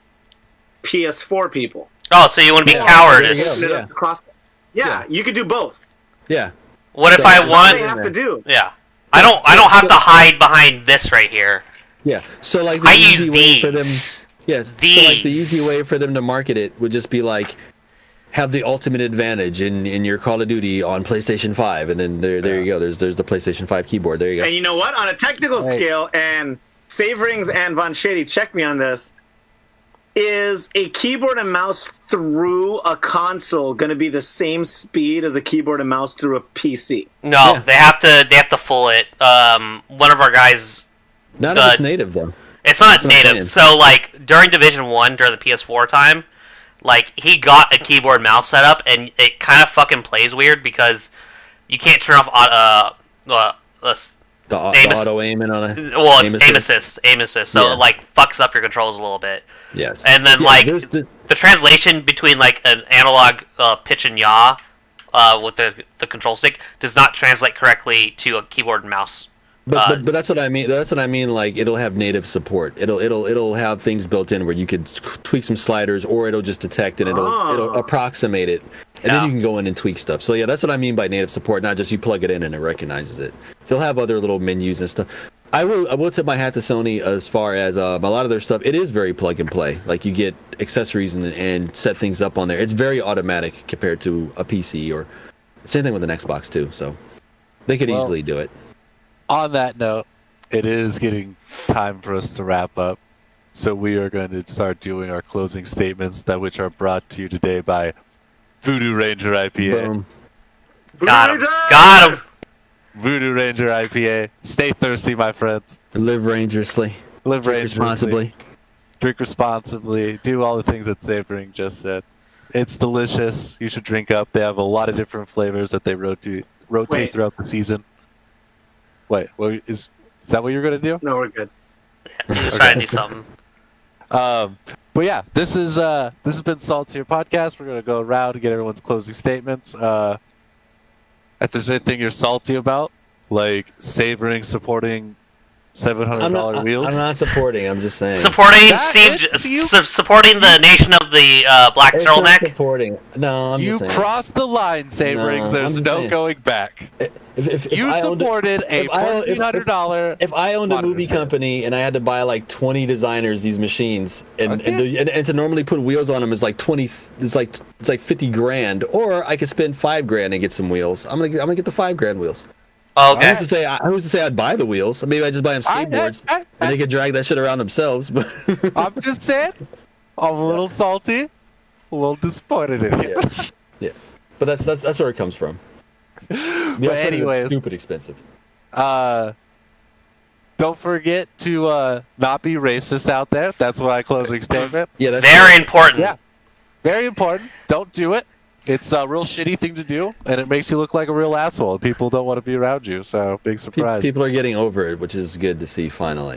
Speaker 4: PS4 people.
Speaker 2: Oh, so you want to be
Speaker 3: Yeah,
Speaker 2: cowardice?
Speaker 3: there you go. Yeah.
Speaker 4: Yeah, you could do both.
Speaker 3: Yeah.
Speaker 2: What if
Speaker 3: So
Speaker 2: I
Speaker 3: that's
Speaker 4: That's all
Speaker 2: want?
Speaker 4: they have to do.
Speaker 2: Yeah, I don't have to hide behind this right here.
Speaker 3: Yeah. So like the
Speaker 2: I
Speaker 3: easy
Speaker 2: use
Speaker 3: way for them
Speaker 2: these.
Speaker 3: Yes. So like the
Speaker 2: These.
Speaker 3: easy way for them to market it would just be like have the ultimate advantage in your Call of Duty on PlayStation 5, and then there you go. There's the PlayStation 5 keyboard. There you go.
Speaker 4: And you know what? On a technical
Speaker 1: Right.
Speaker 4: scale, and Savorings and Von Shady, check me on this. Is a keyboard and mouse through a console going to be the same speed as a keyboard and mouse through a PC?
Speaker 2: No,
Speaker 3: Yeah.
Speaker 2: they have to full it. One of our guys.
Speaker 3: Not if it's native though.
Speaker 2: It's not
Speaker 3: That's what I'm
Speaker 2: native.
Speaker 3: saying.
Speaker 2: So like during Division 1 during the PS4 time, like he got a keyboard mouse setup and it kind of fucking plays weird because you can't turn off
Speaker 3: The
Speaker 2: Aim ass-
Speaker 3: auto aiming on a
Speaker 2: well,
Speaker 3: aim
Speaker 2: it's
Speaker 3: assist.
Speaker 2: aim assist. So
Speaker 3: Yeah.
Speaker 2: it like fucks up your controls a little bit.
Speaker 3: Yes.
Speaker 2: And then
Speaker 3: Yeah,
Speaker 2: like
Speaker 3: there's
Speaker 2: the translation between like an analog pitch and yaw with the control stick does not translate correctly to a keyboard and mouse.
Speaker 3: But that's what I mean. That's what I mean. Like it'll have native support. It'll have things built in where you could tweak some sliders, or it'll just detect and it'll approximate it, and then
Speaker 2: Yeah.
Speaker 3: you can go in and tweak stuff. So yeah, that's what I mean by native support. Not just you plug it in and it recognizes it. They'll have other little menus and stuff. I will tip my hat to Sony as far as a lot of their stuff. It is very plug and play. Like you get accessories and set things up on there. It's very automatic compared to a PC or same thing with an Xbox too. So they could easily do it.
Speaker 1: On that note, it is getting time for us to wrap up. So we are going to start doing our closing statements, which are brought to you today by Voodoo Ranger IPA.
Speaker 3: Boom.
Speaker 2: Got him. Got him.
Speaker 1: Voodoo Ranger IPA. Stay thirsty, my friends.
Speaker 3: Live dangerously.
Speaker 1: Live
Speaker 3: Drink
Speaker 1: dangerously.
Speaker 3: responsibly.
Speaker 1: Drink responsibly. Do all the things that Savoring just said. It's delicious. You should drink up. They have a lot of different flavors that they rotate
Speaker 4: Wait.
Speaker 1: throughout the season. Wait, is that what you're gonna do?
Speaker 4: No, we're good.
Speaker 2: He's just trying to do something.
Speaker 1: But yeah, this has been Salt Tier Podcast. We're gonna go around to get everyone's closing statements. If there's anything you're salty about, like Savoring supporting $700 wheels,
Speaker 3: I'm not supporting. I'm just saying.
Speaker 2: Supporting
Speaker 1: That
Speaker 2: Steve, supporting the nation of the black
Speaker 3: It's not
Speaker 2: turtleneck.
Speaker 3: supporting. No, I'm
Speaker 1: you
Speaker 3: just saying.
Speaker 1: crossed the line, Savorings.
Speaker 3: No,
Speaker 1: There's
Speaker 3: I'm just
Speaker 1: no
Speaker 3: saying.
Speaker 1: going back.
Speaker 3: If
Speaker 1: You
Speaker 3: I owned
Speaker 1: supported a $1,400.
Speaker 3: If I owned a movie
Speaker 1: monitor.
Speaker 3: company and I had to buy like 20 designers these machines and
Speaker 1: Okay.
Speaker 3: and to normally put wheels on them is like 20, it's like 50 grand, or I could spend 5 grand and get some wheels. I'm gonna get the 5 grand wheels.
Speaker 2: Oh, okay.
Speaker 3: Who's to say I'd buy the wheels? Maybe I just buy them skateboards and they could drag that shit around themselves. But
Speaker 1: I'm just saying, I'm a little salty, a little disappointed in you.
Speaker 3: yeah, but that's where it comes from. The alternative is
Speaker 1: anyways.
Speaker 3: stupid expensive.
Speaker 1: Don't forget to not be racist out there. That's my closing statement.
Speaker 3: Yeah, that's
Speaker 2: Very important.
Speaker 1: Yeah, very important. Don't do it. It's a real shitty thing to do, and it makes you look like a real asshole. People don't want to be around you, so big surprise.
Speaker 3: People are getting over it, which is good to see finally.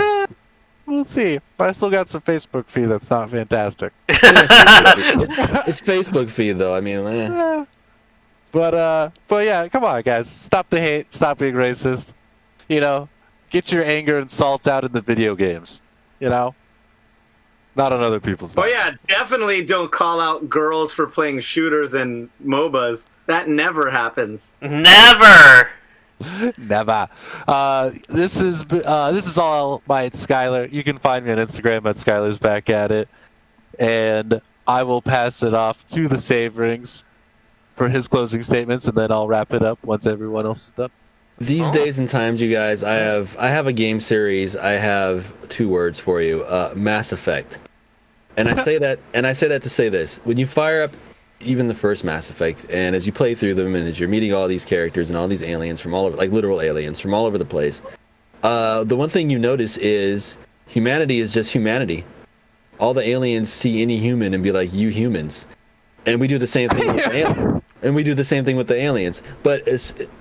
Speaker 1: We'll see. I still got some Facebook feed that's not fantastic.
Speaker 3: It's Facebook feed though. I mean,
Speaker 1: Yeah. But yeah, come on, guys. Stop the hate. Stop being racist. You know, get your anger and salt out in the video games. You know, not on other people's.
Speaker 4: Oh
Speaker 1: lives.
Speaker 4: yeah, definitely don't call out girls for playing shooters and MOBAs. That never happens.
Speaker 2: Never.
Speaker 1: Never. This is all by Skylar. You can find me on Instagram at Skylar's Back at It, and I will pass it off to the Savorings for his closing statements, and then I'll wrap it up once everyone else is done.
Speaker 3: these days and times, you guys, I have a game series. I have 2 words for you: Mass Effect. And I say that to say this: when you fire up even the first Mass Effect, and as you play through them, and as you're meeting all these characters and all these aliens from all over, like literal aliens from all over the place, the one thing you notice is humanity is just humanity. All the aliens see any human and be like, "You humans," and we do the same thing. We do the same thing with the aliens. But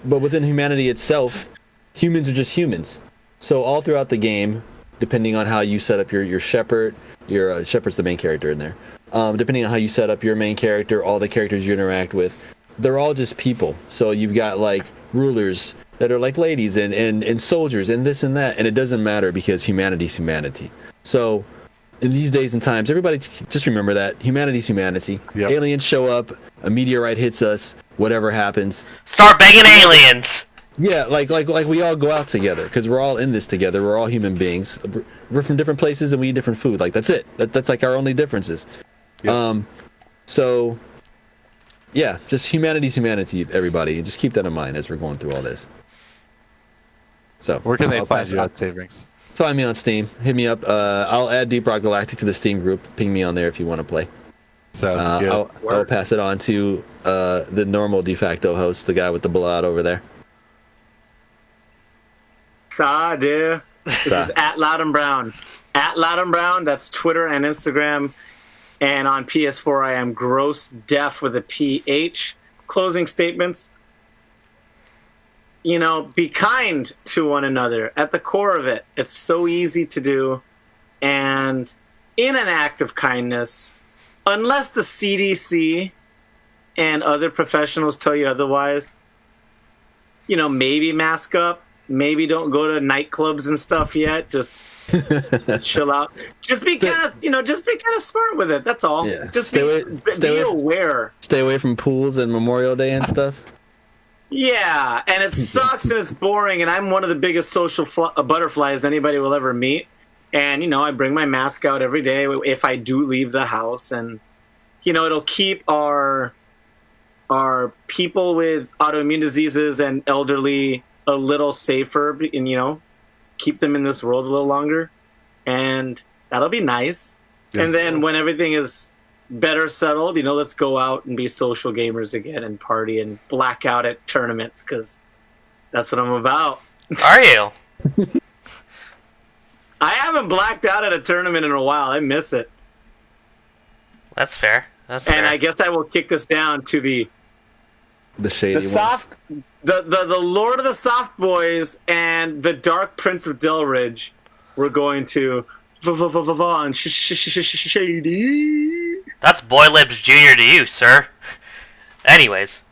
Speaker 3: within humanity itself, humans are just humans. So all throughout the game, depending on how you set up your shepherd, your shepherd's the main character in there. Depending on how you set up your main character, all the characters you interact with, they're all just people. So you've got like rulers that are like ladies and soldiers and this and that, and it doesn't matter because humanity's humanity. So in these days and times, everybody just remember that humanity's humanity.
Speaker 1: Yep.
Speaker 3: Aliens show up, a meteorite hits us, whatever happens.
Speaker 2: Start banging aliens.
Speaker 3: Yeah, like we all go out together because we're all in this together. We're all human beings. We're from different places and we eat different food. Like that's it. That's like our only differences.
Speaker 1: Yep.
Speaker 3: So yeah, just humanity's humanity, everybody, and just keep that in mind as we're going through all this. So
Speaker 1: Where can they
Speaker 3: I'll
Speaker 1: find
Speaker 3: pass
Speaker 1: you
Speaker 3: it
Speaker 1: on
Speaker 3: on.
Speaker 1: Savorings?
Speaker 3: Find me on Steam. Hit me up. I'll add Deep Rock Galactic to the Steam group. Ping me on there if you want to play.
Speaker 1: Sounds good.
Speaker 3: I'll pass it on to the normal de facto host, the guy with the blowout over there.
Speaker 4: Dude. This is at Loud and Brown. At Loud and Brown, that's Twitter and Instagram. And on PS4, I am Gross Def with a PH. Closing statements. You know, be kind to one another. At the core of it, it's so easy to do. And in an act of kindness, unless the CDC and other professionals tell you otherwise, you know, maybe mask up. Maybe don't go to nightclubs and stuff yet. Just chill out. Just be kind of smart with it. That's all.
Speaker 3: Yeah.
Speaker 4: Just
Speaker 3: Stay
Speaker 4: be
Speaker 3: away-
Speaker 4: aware.
Speaker 3: Stay away from pools and Memorial Day and stuff.
Speaker 4: Yeah, and it sucks and it's boring. And I'm one of the biggest social butterflies anybody will ever meet. And you know, I bring my mask out every day if I do leave the house, and you know, it'll keep our people with autoimmune diseases and elderly a little safer, and you know, keep them in this world a little longer, and that'll be nice.
Speaker 1: Yes.
Speaker 4: And then when everything is better settled, you know, let's go out and be social gamers again and party and black out at tournaments, because That's what I'm about.
Speaker 2: Are you?
Speaker 4: I haven't blacked out at a tournament in a while. I miss it.
Speaker 2: That's fair. That's
Speaker 4: And
Speaker 2: fair.
Speaker 4: I guess I will kick us down to the
Speaker 3: shady one.
Speaker 4: soft, the Lord of the Soft Boys and the Dark Prince of Delridge. We're going to Vaughn Shady.
Speaker 2: That's Boy Libs Jr. to you, sir. Anyways,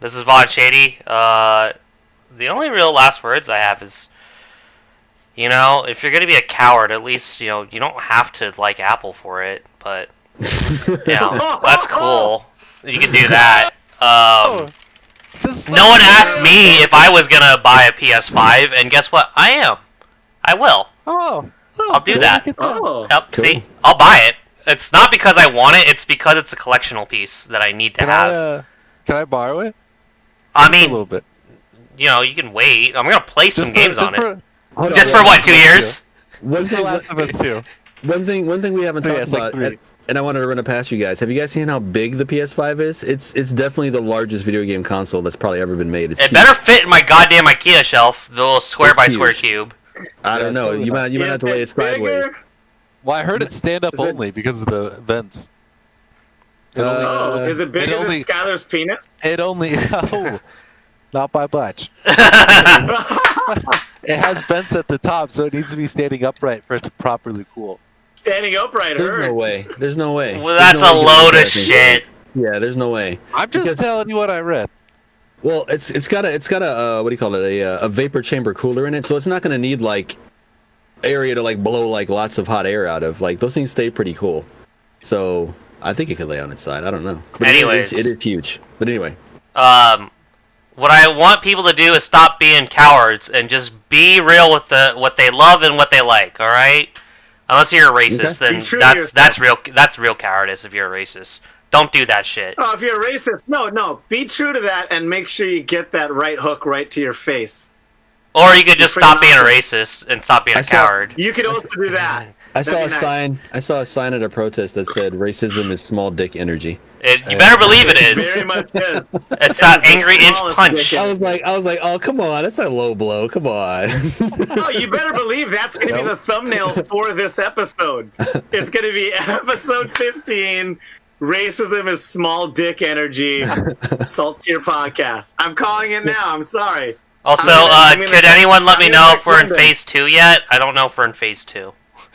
Speaker 2: this is Vaughn Shady. The only real last words I have is, you know, if you're gonna be a coward, at least, you know, you don't have to like Apple for it, but, you know, that's cool. You can do that. No one asked me if I was gonna buy a PS5, and guess what? I am. I will. I'll do that.
Speaker 4: Oh,
Speaker 2: Yep,
Speaker 3: Cool.
Speaker 2: see? I'll buy it. It's not because I want it, it's because it's a collectional piece that I need to have.
Speaker 1: Can I borrow it?
Speaker 2: I
Speaker 1: A
Speaker 2: mean,
Speaker 1: little bit.
Speaker 2: you know, you can wait. I'm gonna play some games on it.
Speaker 3: Hold on,
Speaker 2: Just for what, 2 years?
Speaker 3: One
Speaker 1: The
Speaker 3: thing,
Speaker 1: Last of Us 2.
Speaker 3: one thing we haven't
Speaker 1: So, yeah,
Speaker 3: talked
Speaker 1: it's like
Speaker 3: about,
Speaker 1: 3.
Speaker 3: and I wanted to run it past you guys. Have you guys seen how big the PS5 is? It's definitely the largest video game console that's probably ever been made. It's
Speaker 2: It
Speaker 3: huge.
Speaker 2: better fit in my goddamn IKEA shelf, the little square
Speaker 3: It's
Speaker 2: by square
Speaker 3: huge.
Speaker 2: cube.
Speaker 3: I don't know. You might have to lay it sideways.
Speaker 1: Well, I heard it's stand up
Speaker 4: Is it-
Speaker 1: only because of the vents. It
Speaker 4: Oh, is it bigger
Speaker 1: only-
Speaker 4: than Skylar's penis?
Speaker 1: oh, not by much. It has vents at the top, so it needs to be standing upright for it to properly cool.
Speaker 4: Standing upright
Speaker 3: There's
Speaker 4: hurt.
Speaker 3: no way. There's no way.
Speaker 2: Well,
Speaker 3: There's
Speaker 2: that's
Speaker 3: no
Speaker 2: a
Speaker 3: way you
Speaker 2: load
Speaker 3: can
Speaker 2: of
Speaker 3: do that thing.
Speaker 2: shit.
Speaker 3: Yeah, there's no way.
Speaker 1: I'm just
Speaker 3: Because-
Speaker 1: telling you what I read.
Speaker 3: Well, it's got a what do you call it? A vapor chamber cooler in it, so it's not gonna need like area to like blow like lots of hot air out of. Like those things stay pretty cool. So I think it could lay on its side. I don't know. But
Speaker 2: Anyways.
Speaker 3: it is huge. But anyway,
Speaker 2: What I want people to do is stop being cowards and just be real with what they love and what they like. All right. Unless you're a racist,
Speaker 3: Okay.
Speaker 4: Be true
Speaker 2: then
Speaker 4: to
Speaker 2: that's real cowardice. If you're a racist, don't do that shit.
Speaker 4: Oh, if you're a racist, no. Be true to that and make sure you get that right hook right to your face.
Speaker 2: Or you could just
Speaker 4: pretty
Speaker 2: stop being a
Speaker 4: awesome.
Speaker 2: racist and stop being
Speaker 3: I
Speaker 2: a
Speaker 3: saw-
Speaker 2: coward.
Speaker 4: You could also do that.
Speaker 3: I saw a
Speaker 4: That'd be nice.
Speaker 3: sign. I saw a sign at a protest that said "Racism is small dick energy."
Speaker 2: You better believe it is.
Speaker 4: Very much is.
Speaker 2: It's that
Speaker 4: the
Speaker 2: angry inch
Speaker 4: smallest
Speaker 2: punch.
Speaker 4: dick.
Speaker 3: I was like, oh come on, that's a low blow. Come on.
Speaker 4: No, you better believe that's going to be the thumbnail for this episode. It's going to be episode 15. Racism is small dick energy. Salt Tier Podcast. I'm calling it now. I'm sorry.
Speaker 2: Also,
Speaker 4: I'm gonna
Speaker 2: could anyone let
Speaker 4: I'm
Speaker 2: me
Speaker 4: gonna
Speaker 2: know
Speaker 4: text
Speaker 2: if we're in
Speaker 4: London.
Speaker 2: phase 2 yet? I don't know if we're in phase 2.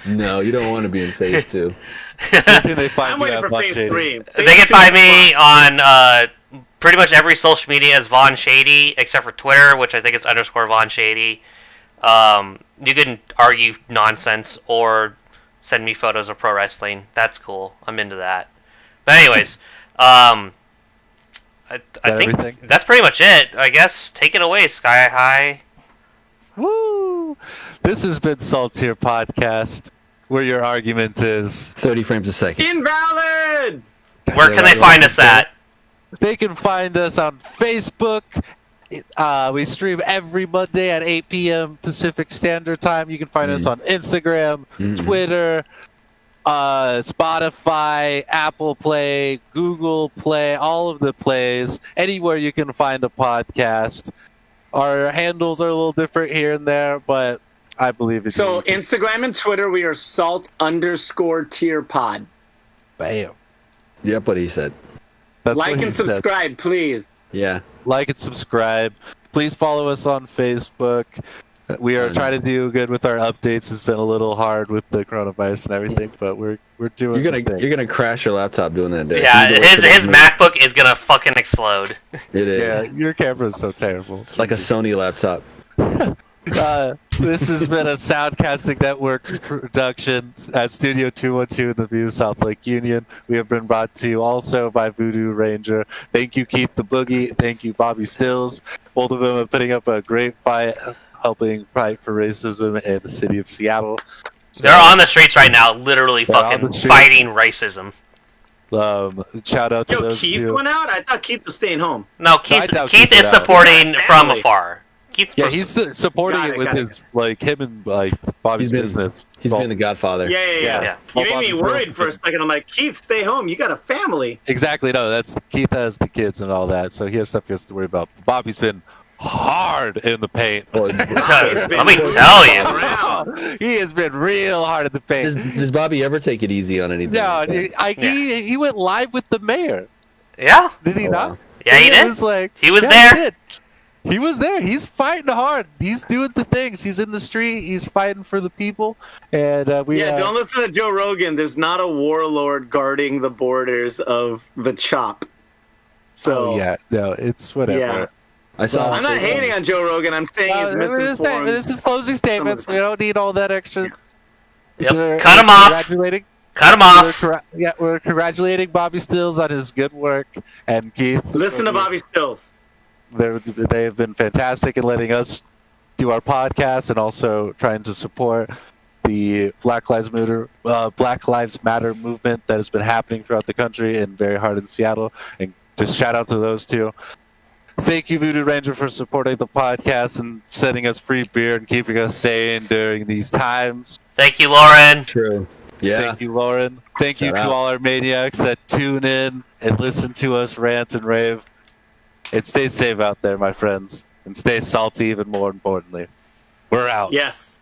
Speaker 3: No, you don't want to be in phase 2.
Speaker 1: Where can they find
Speaker 4: I'm
Speaker 1: you
Speaker 4: waiting
Speaker 1: at
Speaker 4: for
Speaker 1: Vaughn
Speaker 4: phase
Speaker 1: Shady?
Speaker 4: 3.
Speaker 2: They can find me on pretty much every social media as Vaughn Shady, except for Twitter, which I think is _ Vaughn Shady. You can argue nonsense or send me photos of pro wrestling. That's cool. I'm into that. But anyways, I think
Speaker 1: everything?
Speaker 2: that's pretty much it. I guess take it away, Sky High.
Speaker 1: Woo! This has been Salt Tier Podcast, where your argument is
Speaker 3: 30 frames a second.
Speaker 4: Invalid!
Speaker 2: Where can they find us at?
Speaker 1: they can find us on Facebook. We stream every Monday at 8 p.m. Pacific Standard Time. You can find us on Instagram, Twitter, Spotify, Apple Play, Google Play, all of the plays. Anywhere you can find a podcast. Our handles are a little different here and there, but I believe it's
Speaker 4: So, Instagram and Twitter, we are salt_tier pod.
Speaker 1: bam.
Speaker 3: Yep, what he said.
Speaker 1: That's
Speaker 4: Like
Speaker 1: what he
Speaker 4: and
Speaker 1: said.
Speaker 4: subscribe, please.
Speaker 3: Yeah.
Speaker 1: Like and subscribe. Please follow us on Facebook. We are trying to do good with our updates. It's been a little hard with the coronavirus and everything, but we're doing.
Speaker 3: You're
Speaker 1: good things.
Speaker 3: gonna crash your laptop doing that day.
Speaker 2: Yeah,
Speaker 3: You need to wait for
Speaker 2: his
Speaker 3: that
Speaker 2: MacBook is gonna fucking explode.
Speaker 3: It is.
Speaker 1: Yeah, your camera's so terrible.
Speaker 3: Like a Sony laptop.
Speaker 1: This has been a Soundcasting Network production at Studio 212 in the View, South Lake Union. We have been brought to you also by Voodoo Ranger. Thank you, Keith the Boogie. Thank you, Bobby Stills. Both of them are putting up a great fight, helping fight for racism in the city of Seattle. So,
Speaker 2: They're on the streets right now, literally
Speaker 1: They're on
Speaker 2: fucking
Speaker 1: the streets.
Speaker 2: fighting racism.
Speaker 1: shout out to
Speaker 4: Yo,
Speaker 1: those
Speaker 4: Keith
Speaker 1: of you.
Speaker 4: went out? I thought Keith was staying home.
Speaker 2: No,
Speaker 1: I doubt
Speaker 2: Keith
Speaker 1: Keith
Speaker 2: is
Speaker 1: is out.
Speaker 2: supporting
Speaker 4: He's got
Speaker 2: from
Speaker 4: family.
Speaker 2: afar. Keith
Speaker 1: Yeah, he's supporting
Speaker 4: Got
Speaker 1: it
Speaker 4: it,
Speaker 1: with
Speaker 4: got it.
Speaker 1: his, like, him and, like, Bobby's business.
Speaker 3: He's been the Godfather.
Speaker 4: Yeah.
Speaker 2: Yeah.
Speaker 4: You made
Speaker 1: Bobby's
Speaker 4: me worried
Speaker 1: real-
Speaker 4: for a second. I'm like, Keith, stay home. You got a family.
Speaker 1: Exactly. No, that's Keith has the kids and all that, so he has stuff he has to worry about. Bobby's been hard in the paint.
Speaker 3: Or,
Speaker 2: Let me tell you.
Speaker 4: Around.
Speaker 1: He has been real hard in the paint.
Speaker 3: does Bobby ever take it easy on anything?
Speaker 1: No,
Speaker 3: like that?
Speaker 1: he went live with the mayor.
Speaker 2: Yeah.
Speaker 1: Did he
Speaker 3: Oh,
Speaker 1: not?
Speaker 3: wow.
Speaker 2: Yeah, he
Speaker 1: It
Speaker 2: did.
Speaker 1: was like,
Speaker 2: He was
Speaker 1: yeah,
Speaker 2: there.
Speaker 1: He did. He was there. He's fighting hard. He's doing the things. He's in the street. He's fighting for the people. And
Speaker 4: Don't listen to Joe Rogan. There's not a warlord guarding the borders of the chop. So
Speaker 1: yeah, no, it's whatever.
Speaker 4: Yeah.
Speaker 3: I saw.
Speaker 4: I'm not hating on Joe Rogan. I'm saying he's misinformed.
Speaker 1: This is closing statements. We don't need all that extra.
Speaker 2: Yep. Cut him off.
Speaker 1: Congratulating.
Speaker 2: Cut him off.
Speaker 1: We're congratulating Bobby Stills on his good work, and Keith.
Speaker 4: Listen to Bobby Stills.
Speaker 1: They have been fantastic in letting us do our podcast and also trying to support the Black Lives Matter movement that has been happening throughout the country and very hard in Seattle. And just shout out to those two. Thank you, Voodoo Ranger, for supporting the podcast and sending us free beer and keeping us sane during these times.
Speaker 2: Thank you, Lauren.
Speaker 3: True. Yeah.
Speaker 1: Thank you, Lauren. Thank you
Speaker 3: Shout
Speaker 1: to
Speaker 3: out.
Speaker 1: all our maniacs that tune in and listen to us rant and rave. And stay safe out there, my friends. And stay salty, even more importantly. We're out.
Speaker 4: Yes.